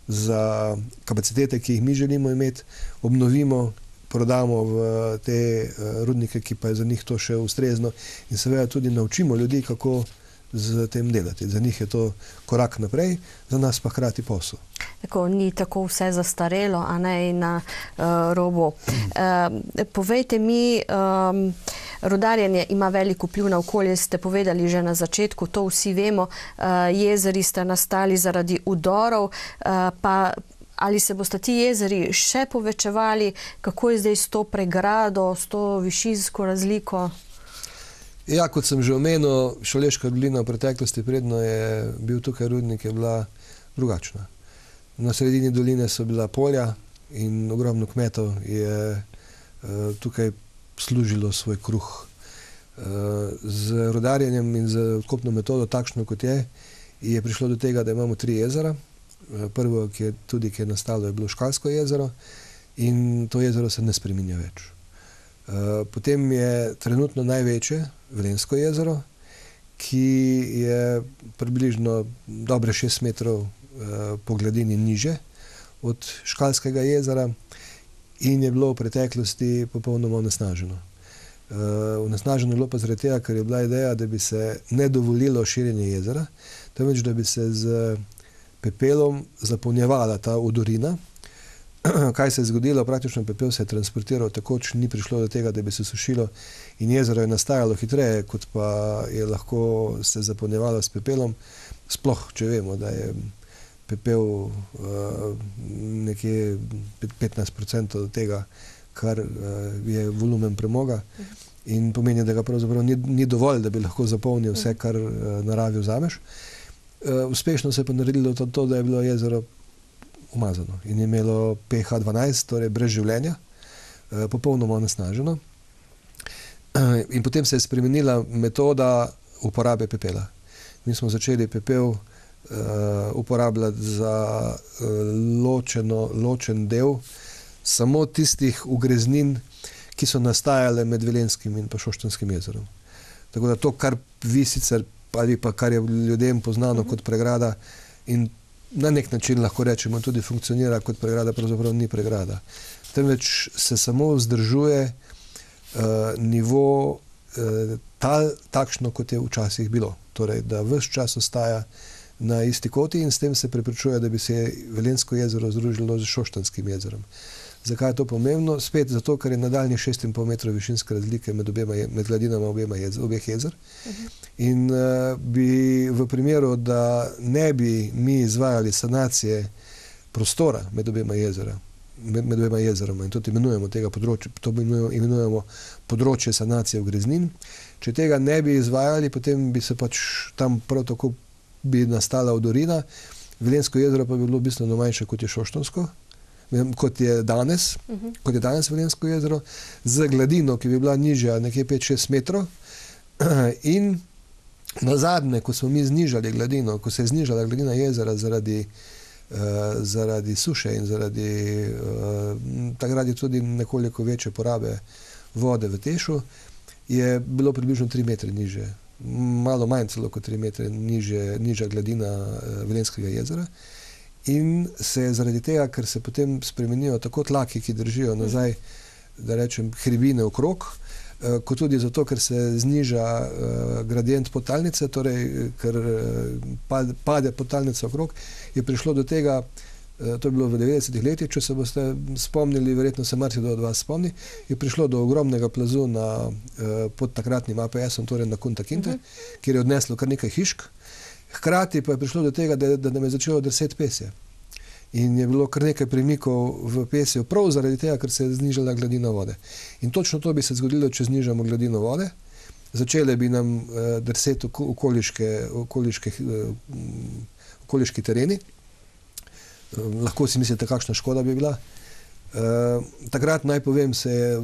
za kapacitete, ki jih mi želimo imeti, obnovimo, prodamo v te rudnike, ki pa je za njih to še ustrezno, in seveda tudi naučimo ljudi, kako z tem delati. Za njih je to korak naprej, za nas pa hkrati posel. Tako, ni tako vse zastarelo, a ne na robu. Povejte mi, rudarjenje ima velik vpliv na okolje, ste povedali že na začetku, to vsi vemo. Jezeri ste nastali zaradi udorov, pa ali se boste ti jezeri še povečevali? Kako je zdaj s to pregrado, s to višinsko razliko? Ja, kot sem že omenil, Šaleška dolina v preteklosti, predno je bil tukaj rudnik, je bila drugačna. Na sredini doline so bila polja in ogromno kmetov je tukaj služilo svoj kruh. Z rudarjenjem in z odkopno metodo, takšno kot je prišlo do tega, da imamo 3 jezera. Prvo, ki je nastalo, je bilo Škalsko jezero in to jezero se ne spreminja več. Potem je trenutno največje Velenjsko jezero, ki je približno dobre 6 metrov po gladini niže od Škalskega jezera in je bilo v preteklosti popolnoma onesnaženo. Onesnaženo je bilo pa zaradi tega, ker je bila ideja, da bi se ne dovolilo širjenje jezera, temveč da bi se z pepelom zapolnjevala ta odorina. Kaj se je zgodilo? Praktično pepel se je transportiral takoč, ni prišlo do tega, da bi se sušilo in jezero je nastajalo hitreje, kot pa je lahko se zapolnjevalo s pepelom. Sploh, če vemo, da je pepel nekje 15% od tega, kar je volumen premoga in pomeni, da ga pravzaprav ni dovolj, da bi lahko zapolnil vse, kar naravi vzameš. Uspešno se je pa naredilo to, da je bilo jezero umazano in je imelo pH 12, torej brez življenja, popolnoma onesnaženo. In potem se je spremenila metoda uporabe pepela. Mi smo začeli pepel uporabljati za ločen del samo tistih ugreznin, ki so nastajale med Velenskim in pa Šoštanskim jezerom. Tako da to, kar vi sicer, ali pa kar je ljudem poznano kot pregrada in na nek način lahko rečemo tudi funkcionira kot pregrada, pravzaprav ni pregrada. Temveč se samo vzdržuje nivo tal takšno, kot je včasih bilo. Torej, da ves čas ostaja na isti koti in s tem se preprečuje, da bi se Velensko jezero združilo z Šoštanskim jezerom. Zakaj je to pomembno? Spet zato, ker je nadaljnji 6,5 metra višinske razlike med gladinama obeh jezer. In bi v primeru, da ne bi mi izvajali sanacije prostora med obema jezeroma, in to imenujemo tega področja, to imenujemo področje sanacije ugreznin. Če tega ne bi izvajali, potem bi se pač tam prav tako bi nastala odorina. Velensko jezero pa bi bilo bistveno manjše, kot je Šoštansko, kot je danes Velensko jezero, z gladino, ki bi bila nižja nekje 5-6 metrov. In nazadnje, ko smo mi znižali gladino, ko se je znižala gladina jezera zaradi suše in takrat tudi nekoliko večje porabe vode v Tešu, je bilo približno 3 metre nižje, malo manj celo kot 3 metre nižja gladina Velenskega jezera. In se je zaradi tega, ker se potem spremenijo tako tlaki, ki držijo nazaj, da rečem, hribine okrog, kot tudi zato, ker se zniža gradient podtalnice, torej ker pade podtalnica okrog, je prišlo do tega, to je bilo v 90-ih letih, če se boste spomnili, verjetno se marsikdo od vas spomni, je prišlo do ogromnega plazu pod takratnim APS-om, torej na Kunta Kinte, kjer je odneslo kar nekaj hišk. Hkrati pa je prišlo do tega, da nam je začelo drseti pesje. In je bilo kar nekaj premikov v pesju, prav zaradi tega, ker se je znižala gladina vode. In točno to bi se zgodilo, če znižamo gladino vode. Začele bi nam drseti okoliški tereni. Lahko si mislite, kakšna škoda bi bila. Takrat, naj povem, se je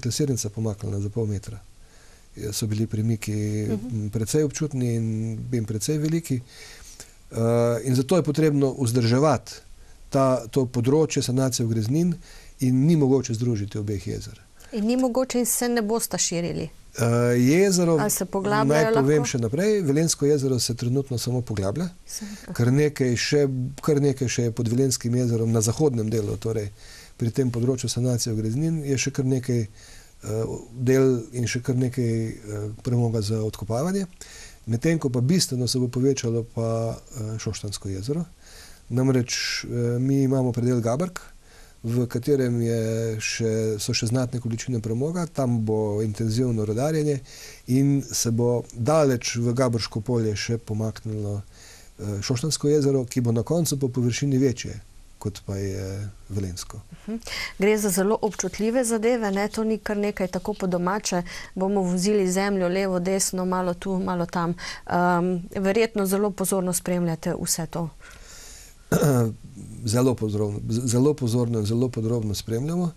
klasirnica pomaknila za pol metra. So bili premiki precej občutni in precej veliki. In zato je potrebno vzdrževati to področje sanacije ugreznin in ni mogoče združiti obeh jezer. In ni mogoče in se ne bosta širili? Jezero, naj povem še naprej, Velensko jezero se trenutno samo poglablja. Kar nekaj še je pod Velenskim jezerom na zahodnem delu, torej pri tem področju sanacije ugreznin je še kar nekaj del in še kar nekaj premoga za odkopavanje. Medtem ko pa bistveno se bo povečalo pa Šoštansko jezero. Namreč mi imamo predel Gabrk, v katerem so še znatne količine premoga, tam bo intenzivno rudarjenje in se bo daleč v Gabrško polje še pomaknilo Šoštansko jezero, ki bo na koncu po površini večje, kot pa je Velensko. Gre za zelo občutljive zadeve, ne? To ni kar nekaj tako po domače, bomo vozili zemljo levo, desno, malo tu, malo tam. Verjetno zelo pozorno spremljate vse to. Zelo pozorno in zelo podrobno spremljamo.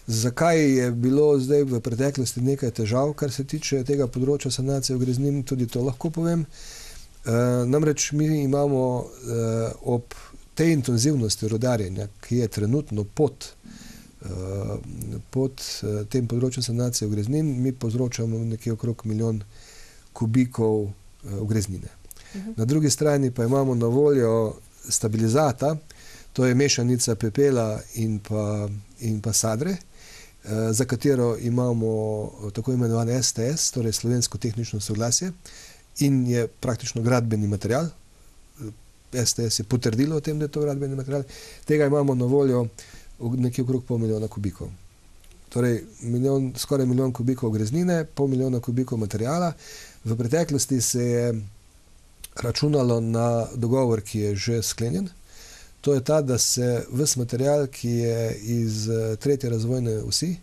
Zakaj je bilo zdaj v preteklosti nekaj težav, kar se tiče tega področja sanacije ugreznin, tudi to lahko povem. Namreč mi imamo ob tej intenzivnosti rudarjenja, ki je trenutno pod tem področjem sanacije ugreznin, mi povzročamo nekje okrog 1 milijon kubikov ugreznine. Na drugi strani pa imamo na voljo stabilizata, to je mešanica pepela in pa sadre, za katero imamo tako imenovan STS, torej slovensko tehnično soglasje, in je praktično gradbeni material. STS je potrdilo o tem, da je to gradbeni material. Tega imamo na voljo nekje okrog 500 milijona kubikov. Torej, skoraj 1 milijon kubikov ugreznine, 500 milijona kubikov materijala. V preteklosti se je računalo na dogovor, ki je že sklenjen. To je ta, da se ves material, ki je iz 3. razvojne osi,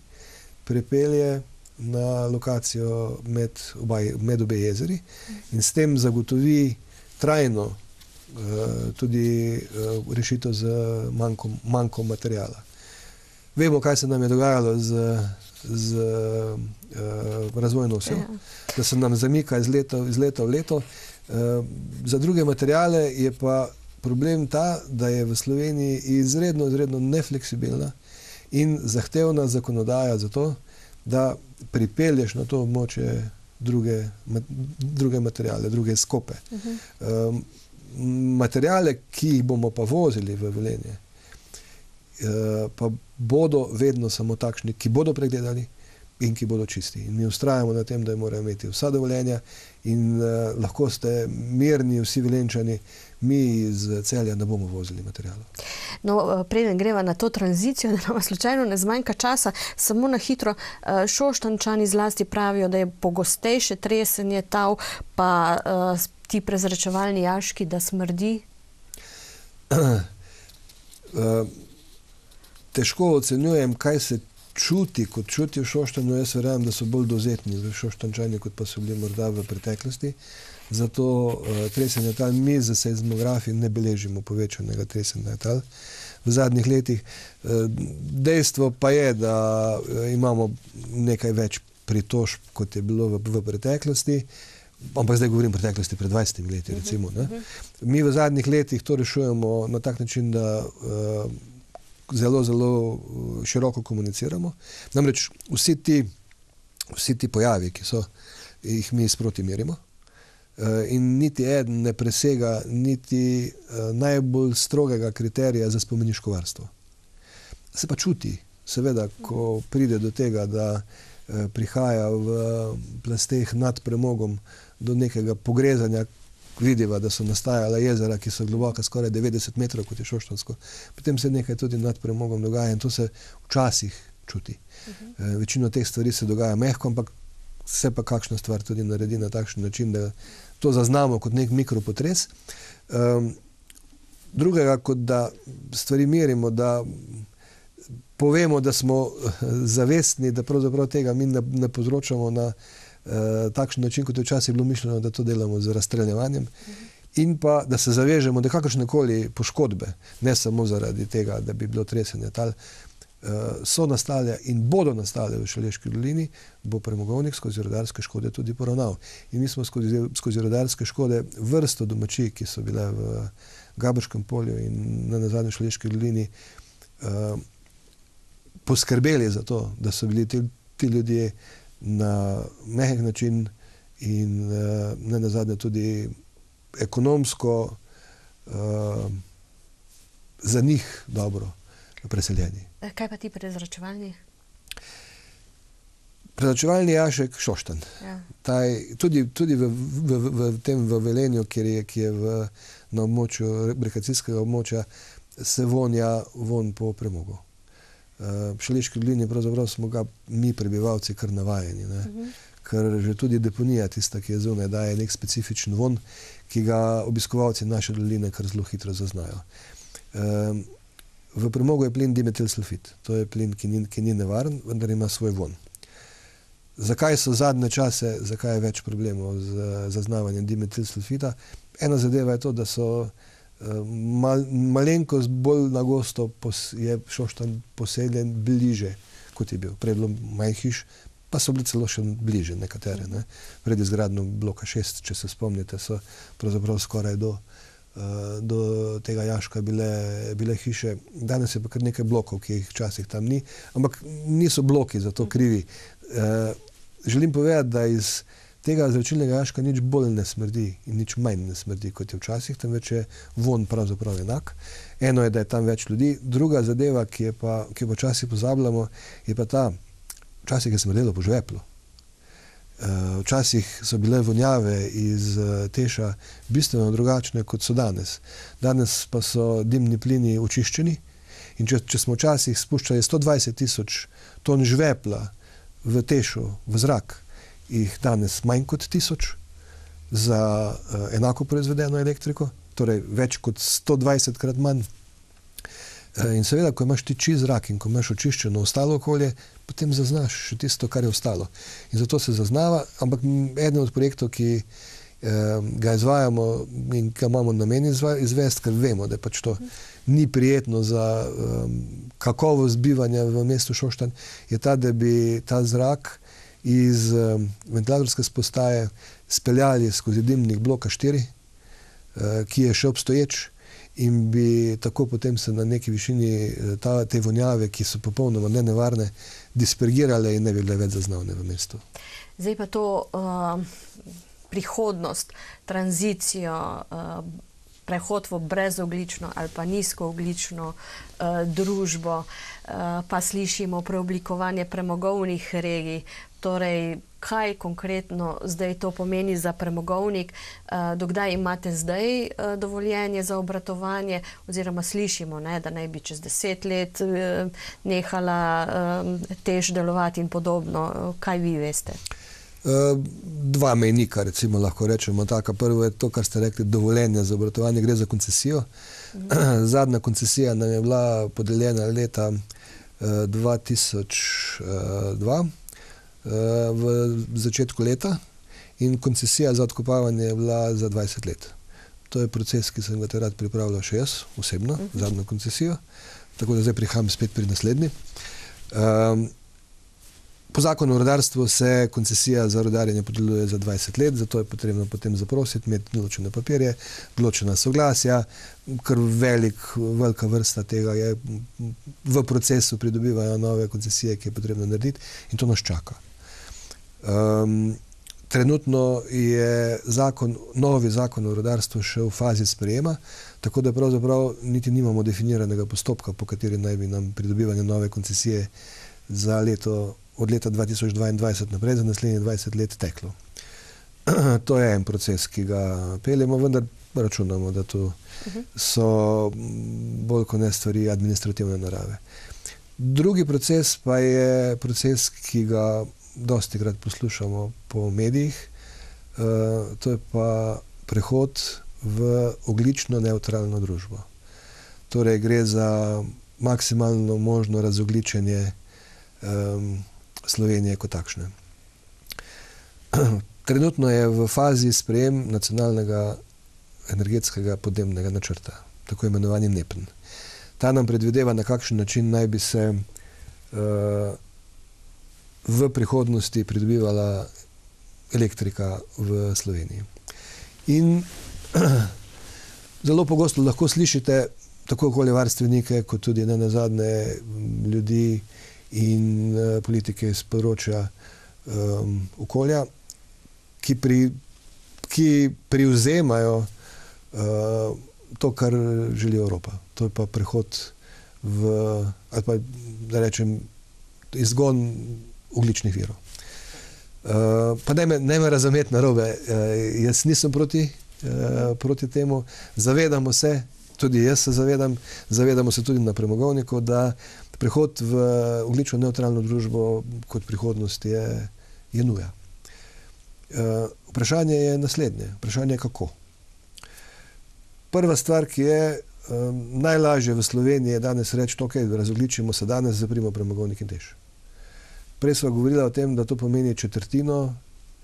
prepelje na lokacijo med obe jezeri in s tem zagotovi trajno tudi rešitev z manjkom materijala. Vemo, kaj se nam je dogajalo z razvojno osjo, da se nam zamika iz leta v leto. Za druge materijale je pa problem ta, da je v Sloveniji izredno nefleksibilna in zahtevna zakonodaja za to, da pripelješ na to območje druge materijale, druge skope. Materijale, ki jih bomo pa vozili v Velenje, pa bodo vedno samo takšni, ki bodo pregledani in ki bodo čisti. In mi vztrajamo na tem, da morajo imeti vsa dovoljenja in lahko ste mirni vsi Velenjčani, mi iz Celja ne bomo vozili materijalov. No, preden greva na to tranzicijo, da nam slučajno ne zmanjka časa, samo na hitro, Šoštanjčani zlasti pravijo, da je pogostejše tresenje tal, pa ti prezračevalni jaški, da smrdi? Težko ocenjujem, kaj se čuti, kot čuti v Šoštanju. Jaz verjamem, da so bolj dovzetni v Šoštanjčani, kot pa so bili morda v preteklosti. Zato tresenje tal mi za seizmografi ne beležimo povečanega tresenja tal v zadnjih letih. Dejstvo pa je, da imamo nekaj več pritožb, kot je bilo v preteklosti, ampak zdaj govorim o preteklosti pred 20 leti, recimo. Mi v zadnjih letih to rešujemo na tak način, da zelo široko komuniciramo. Namreč vsi ti pojavi, ki so, jih mi sproti merimo, in niti eden ne presega niti najbolj strogega kriterija za spomeniško varstvo. Se pa čuti, seveda, ko pride do tega, da prihaja v plasteh nad premogom do nekega pogrezanja, vidiva, da so nastajala jezera, ki so globoka skoraj 90 metrov, kot je Šoštanjsko. Potem se nekaj tudi nad premogom dogaja in to se včasih čuti. Večino teh stvari se dogaja mehko, ampak se pa kakšna stvar tudi naredi na takšen način, da to zaznamo kot nek mikropotres. Drugega, kot da stvari merimo, da povemo, da smo zavestni, da pravzaprav tega mi ne povzročamo na takšen način, kot je včasih bilo mišljeno, da to delamo z razstreljevanjem, in pa, da se zavežemo, da kakršnekoli poškodbe, ne samo zaradi tega, da bi bilo tresenje tal, so nastale in bodo nastale v Šaleški dolini, bo premogovnik skozi rudarske škode tudi poravnal. In mi smo skozi rudarske škode vrsto domačij, ki so bile v Gabrškem polju in na nazadnje v Šaleški dolini, poskrbeli za to, da so bili ti ljudje na mehek način in ne nazadnje tudi ekonomsko za njih dobro preseljeni. Kaj pa ti prezračevalni? Prezračevalni jašek Šoštanj. Tudi v Velenju, ki je na območju rebrekacijskega območja, se von po premogu. V Šaleški dolini pravzaprav smo ga mi prebivalci kar navajeni, ker že tudi deponija tista, ki je zunaj, daje nek specifičen von, ki ga obiskovalci naše doline kar zelo hitro zaznajo. V premogu je plin dimetilsulfit. To je plin, ki ni nevaren, vendar ima svoj von. Zakaj so zadnje čase, zakaj je več problemov z zaznavanjem dimetilsulfita? Ena zadeva je to, da so malenkost bolj nagosto je Šoštanj poseljen bliže, kot je bil. Prej je bilo manj hiš, pa so bili celo še bliže nekatere. Pred izgradnjo bloka 6, če se spomnite, so pravzaprav skoraj do tega jaška bile hiše. Danes je pa kar nekaj blokov, ki jih včasih tam ni, ampak niso bloki za to krivi. Želim povedati, da iz tega zračilnega jaška nič bolj ne smrdi in nič manj ne smrdi, kot je včasih, temveč je von pravzaprav enak. Eno je, da je tam več ljudi. Druga zadeva, ki pa včasih pozabljamo, je pa ta, včasih je smrdelo po žveplu. Včasih so bile vonjave iz Teša bistveno drugačne, kot so danes. Danes pa so dimni plini očiščeni in če smo včasih spuščali 120.000 ton žvepla v Tešu, v zrak, jih danes manj kot 1000 za enako proizvedeno elektriko, torej več kot 120-krat manj. In seveda, ko imaš ti čist zrak in ko imaš očiščeno ostalo okolje, potem zaznaš še tisto, kar je ostalo. In zato se zaznava, ampak eden od projektov, ki ga izvajamo in ga imamo namen izvesti, ker vemo, da pač to ni prijetno za kakovost bivanja v mestu Šoštanj, je ta, da bi ta zrak iz ventilatorske postaje speljali skozi dimnik bloka 4, ki je še obstoječ, in bi tako potem se na neki višini te vonjave, ki so popolnoma nenevarne, dispergirale in ne bi bile več zaznavne v mestu. Zdaj pa to prihodnost, tranzicijo, prehod v brezoglično ali pa nizkooglično družbo, pa slišimo preoblikovanje premogovnih regij. Torej, kaj konkretno zdaj to pomeni za premogovnik? Dokdaj imate zdaj dovoljenje za obratovanje? Oziroma slišimo, da naj bi čez 10 let nehala TEŠ delovati in podobno. Kaj vi veste? Dva mejnika, recimo lahko rečemo taka. Prvo je to, kar ste rekli, dovoljenje za obratovanje, gre za koncesijo. Zadnja koncesija nam je bila podeljena leta 2002, v začetku leta, in koncesija za odkopavanje je bila za 20 let. To je proces, ki sem ga takrat pripravljal še jaz osebno, zadnjo koncesijo, tako da zdaj prihajam spet pri naslednji. Po zakonu o rudarstvu se koncesija za rudarjenje podeljuje za 20 let, zato je potrebno potem zaprositi, imeti določene papirje, določena soglasja, kar velika vrsta tega je v procesu pridobivajo nove koncesije, ki je potrebno narediti, in to nas čaka. Trenutno je novi zakon o rudarstvu še v fazi sprejema, tako da pravzaprav niti nimamo definiranega postopka, po kateri naj bi nam pridobivanje nove koncesije od leta 2022 naprej za naslednjih 20 let teklo. To je en proces, ki ga peljemo, vendar računamo, da to so bolj kot ne stvari administrativne narave. Drugi proces pa je proces, ki ga dostikrat poslušamo po medijih, to je pa prehod v ogljično nevtralno družbo. Torej gre za maksimalno možno razogljičenje Slovenije kot takšne. Trenutno je v fazi sprejem nacionalnega energetskega podnebnega načrta, tako imenovani NEPN. Ta nam predvideva, na kakšen način naj bi se v prihodnosti pridobivala elektrika v Sloveniji. In zelo pogosto lahko slišite tako okoljevarstvenike, kot tudi nenazadnje ljudi in politike iz področja okolja, ki privzemajo to, kar želi Evropa. To je pa prehod ali pa, da rečem, izgon ogljičnih virov. Pa ne me razumeti narobe, jaz nisem proti temu, zavedamo se, tudi jaz se zavedamo se tudi na premogovniku, da prehod v ogljično nevtralno družbo kot prihodnost je nuja. Vprašanje je naslednje. Vprašanje je kako. Prva stvar, ki je najlažje v Sloveniji, je danes reči, ok, razogljičimo se danes, zaprimo premogovnik in TEŠ. Prej sva govorila o tem, da to pomeni četrtino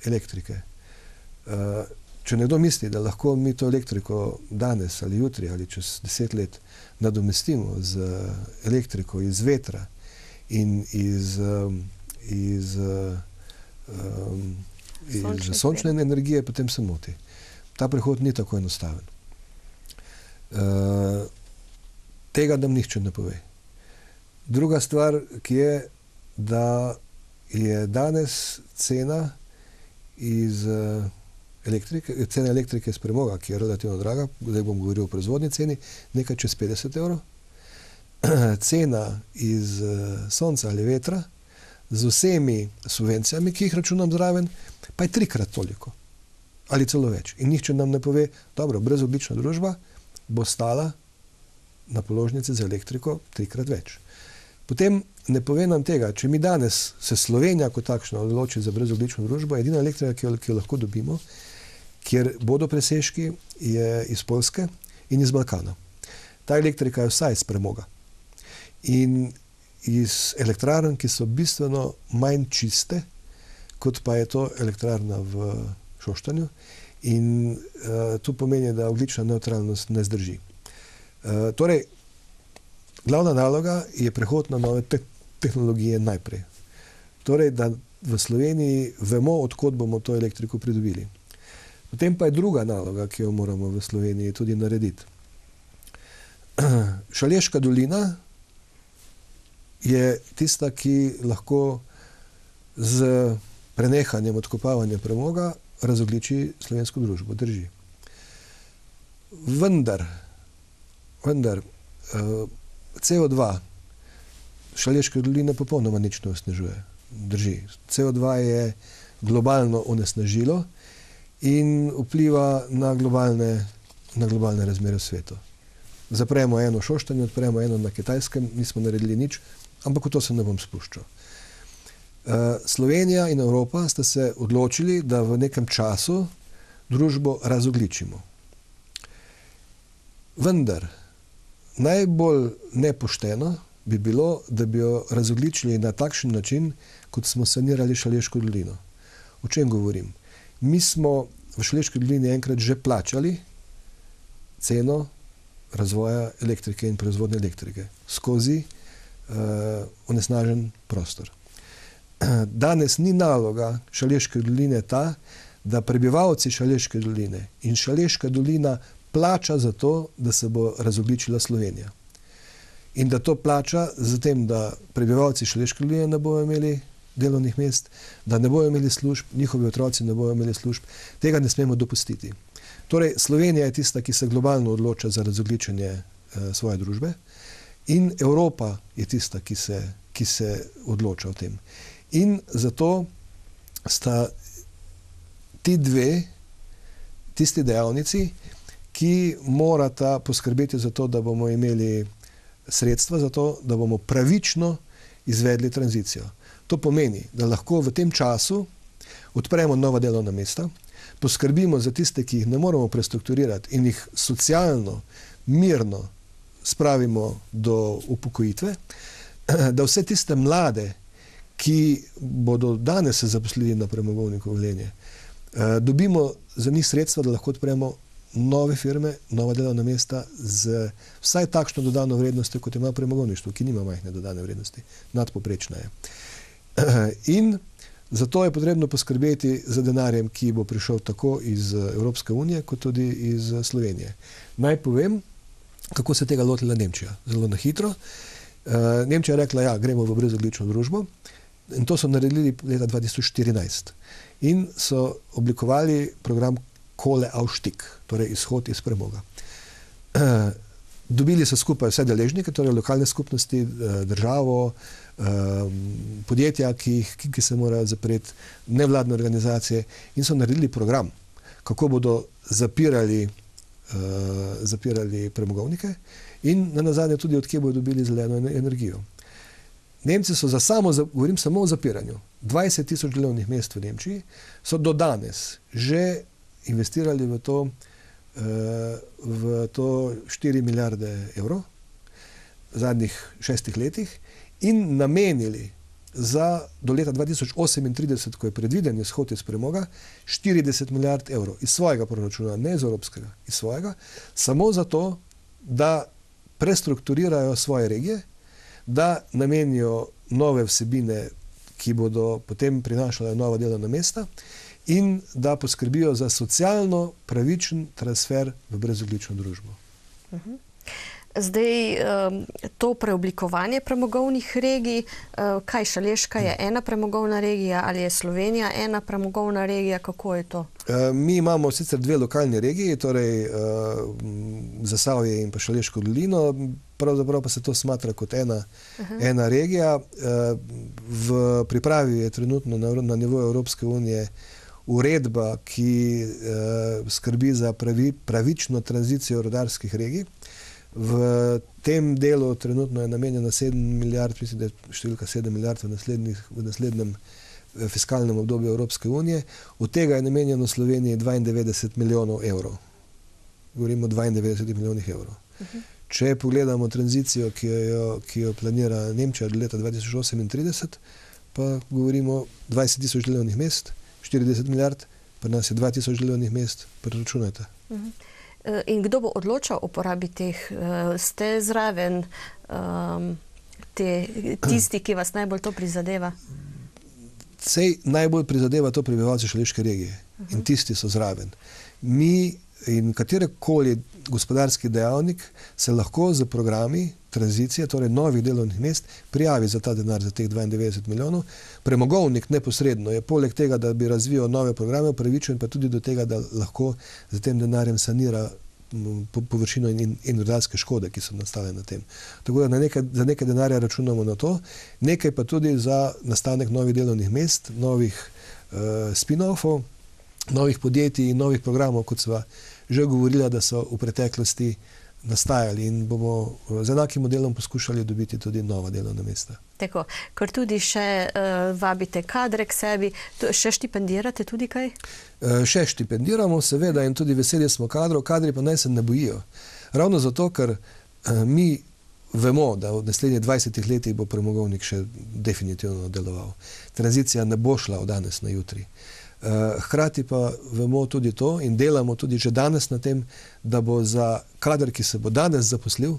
elektrike. Če nekdo misli, da lahko mi to elektriko danes ali jutri ali čez 10 let nadomestimo z elektriko iz vetra in iz sončne energije, potem se moti. Ta prehod ni tako enostaven. Tega nam nihče ne pove. Druga stvar, ki je, da je danes cena cena elektrike iz premoga, ki je relativno draga, zdaj bom govoril o proizvodni ceni, nekaj čez 50 evrov. Cena iz sonca ali vetra z vsemi subvencijami, ki jih računam zraven, pa je 3-krat toliko. Ali celo več. In nihče nam ne pove, dobro, brezogljična družba bo stala na položnici za elektriko 3-krat več. Potem ne pove nam tega, če mi danes se Slovenija kot takšna odloči za brezogljično družbo, edina elektrika, ki jo lahko dobimo, kjer bodo presežki, je iz Poljske in iz Balkana. Ta elektrika je vsaj iz premoga. In iz elektrarn, ki so bistveno manj čiste, kot pa je to elektrarna v Šoštanju, In to pomeni, da ogljična nevtralnost ne zdrži. Torej, glavna naloga je prehod na nove tehnologije najprej. Torej, da v Sloveniji vemo, odkot bomo to elektriko pridobili. Potem pa je druga naloga, ki jo moramo v Sloveniji tudi narediti. Šaleška dolina je tista, ki lahko z prenehanjem odkopavanja premoga razogljiči slovensko družbo. Drži. Vendar CO2 Šaleške doline popolnoma nič ne osnežuje. Drži. CO2 je globalno onesnažilo in vpliva na globalne razmere v svetu. Zapremo eno v Šoštanju, odpremo eno na Kitajskem, nismo naredili nič, ampak v to se ne bom spuščal. Slovenija in Evropa sta se odločili, da v nekem času družbo razogljičimo. Vendar najbolj nepošteno bi bilo, da bi jo razogljičili na takšen način, kot smo sanirali Šaleško dolino. O čem govorim? Mi smo v Šaleški dolini enkrat že plačali ceno razvoja elektrike in proizvodnje elektrike skozi onesnažen prostor. Danes ni naloga Šaleške doline ta, da prebivalci Šaleške doline in Šaleška dolina plača za to, da se bo razogljičila Slovenija. In da to plača z tem, da prebivalci Šaleške doline ne bodo imeli delovnih mest, da ne bodo imeli služb, njihovi otroci ne bodo imeli služb. Tega ne smemo dopustiti. Torej, Slovenija je tista, ki se globalno odloča za razogljičenje svoje družbe, in Evropa je tista, ki se odloča o tem. In zato sta tisti dejavnici, ki morata poskrbeti za to, da bomo imeli sredstva za to, da bomo pravično izvedli tranzicijo. To pomeni, da lahko v tem času odpremo nova delovna mesta, poskrbimo za tiste, ki jih ne moremo prestrukturirati in jih socialno, mirno spravimo do upokojitve, da vse tiste mlade, ki bodo danes se zaposlili na premogovniku Velenje, dobimo za njih sredstva, da lahko odpremo nove firme, nova delovna mesta z vsaj takšno dodano vrednostjo, kot ima premogovništvo, ki nima majhne dodane vrednosti, nadpoprečna je. In zato je potrebno poskrbeti za denarjem, ki bo prišel tako iz Evropske unije, kot tudi iz Slovenije. Naj povem, kako se tega lotila Nemčija. Zelo na hitro. Nemčija je rekla, ja, gremo v brezogljično družbo, in to so naredili leta 2014. In so oblikovali program Kohleausstieg, torej izhod iz premoga. Dobili so skupaj vse deležnike, torej lokalne skupnosti, državo, podjetja, ki se morajo zapreti, nevladne organizacije, in so naredili program, kako bodo zapirali premogovnike in nazadnje tudi, od kje bodo dobili zeleno energijo. Nemci so govorim samo o zapiranju, 20.000 delovnih mest v Nemčiji, so do danes že investirali v to 4 milijarde evrov v zadnjih 6 letih in namenili do leta 2038, ko je predviden izhod iz premoga, 40 milijard evrov iz svojega proračuna, ne iz evropskega, iz svojega, samo zato, da prestrukturirajo svoje regije, da namenijo nove vsebine, ki bodo potem prinašale nova delovna mesta, in da poskrbijo za socialno pravičen transfer v brezogljično družbo. Zdaj, to preoblikovanje premogovnih regij, kaj Šaleška je ena premogovna regija ali je Slovenija ena premogovna regija, kako je to? Mi imamo sicer dve lokalni regiji, torej Zasavje in pa Šaleško dolino, pravzaprav pa se to smatra kot ena regija. V pripravi je trenutno na nivoju Evropske unije uredba, ki skrbi za pravično tranzicijo rudarskih regij. V tem delu trenutno je namenjeno 7 milijard, mislim, da je številka 7 milijard v naslednjem fiskalnem obdobju Evropske unije. Od tega je namenjeno Sloveniji 92 milijonov evrov. Govorimo o 92 milijonih evrov. Če pogledamo tranzicijo, ki jo planira Nemčija do leta 2038, pa govorimo 20.000 delovnih mest, 40 milijard, pri nas je 2000 delovnih mest, preračunajte. In kdo bo odločal o porabi teh? Ste zraven tisti, ki vas najbolj to prizadeva? Sej najbolj prizadeva to prebivalce Šaleške regije in tisti so zraven. Mi in katerekoli gospodarski dejavnik se lahko z programi tranzicije, torej novih delovnih mest, prijavi za ta denar, za teh 92 milijonov. Premogovnik neposredno je poleg tega, da bi razvijal nove programe, upravičen pa tudi do tega, da lahko z tem denarjem sanira površino in rudarske škode, ki so nastale na tem. Tako da za nekaj denarja računamo na to, nekaj pa tudi za nastanek novih delovnih mest, novih spin-offov, novih podjetij in novih programov, kot sva že govorila, da so v preteklosti nastajali in bomo z enakim modelom poskušali dobiti tudi nova delovna mesta. Tako, ker tudi še vabite kadre k sebi, še štipendirate tudi kaj? Še štipendiramo, seveda, in tudi veseli smo kadrov, kadri pa naj se ne bojijo. Ravno zato, ker mi vemo, da v naslednjih 20 letih bo premogovnik še definitivno deloval. Tranzicija ne bo šla od danes na jutri. Hkrati pa vemo tudi to in delamo tudi že danes na tem, da bo za kader, ki se bo danes zaposlil,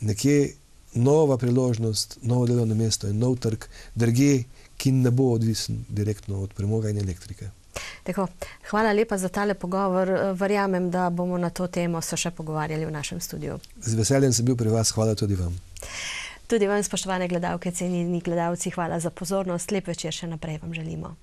nekje nova priložnost, novo delovno mesto in nov trg drugje, ki ne bo odvisen direktno od premoga in elektrike. Tako, hvala lepa za tale pogovor. Verjamem, da bomo na to temo se še pogovarjali v našem studiu. Z veseljem sem bil pri vas, hvala tudi vam. Tudi vam, spoštovane gledalke, cenjeni gledalci, hvala za pozornost. Lep večer še naprej vam želimo.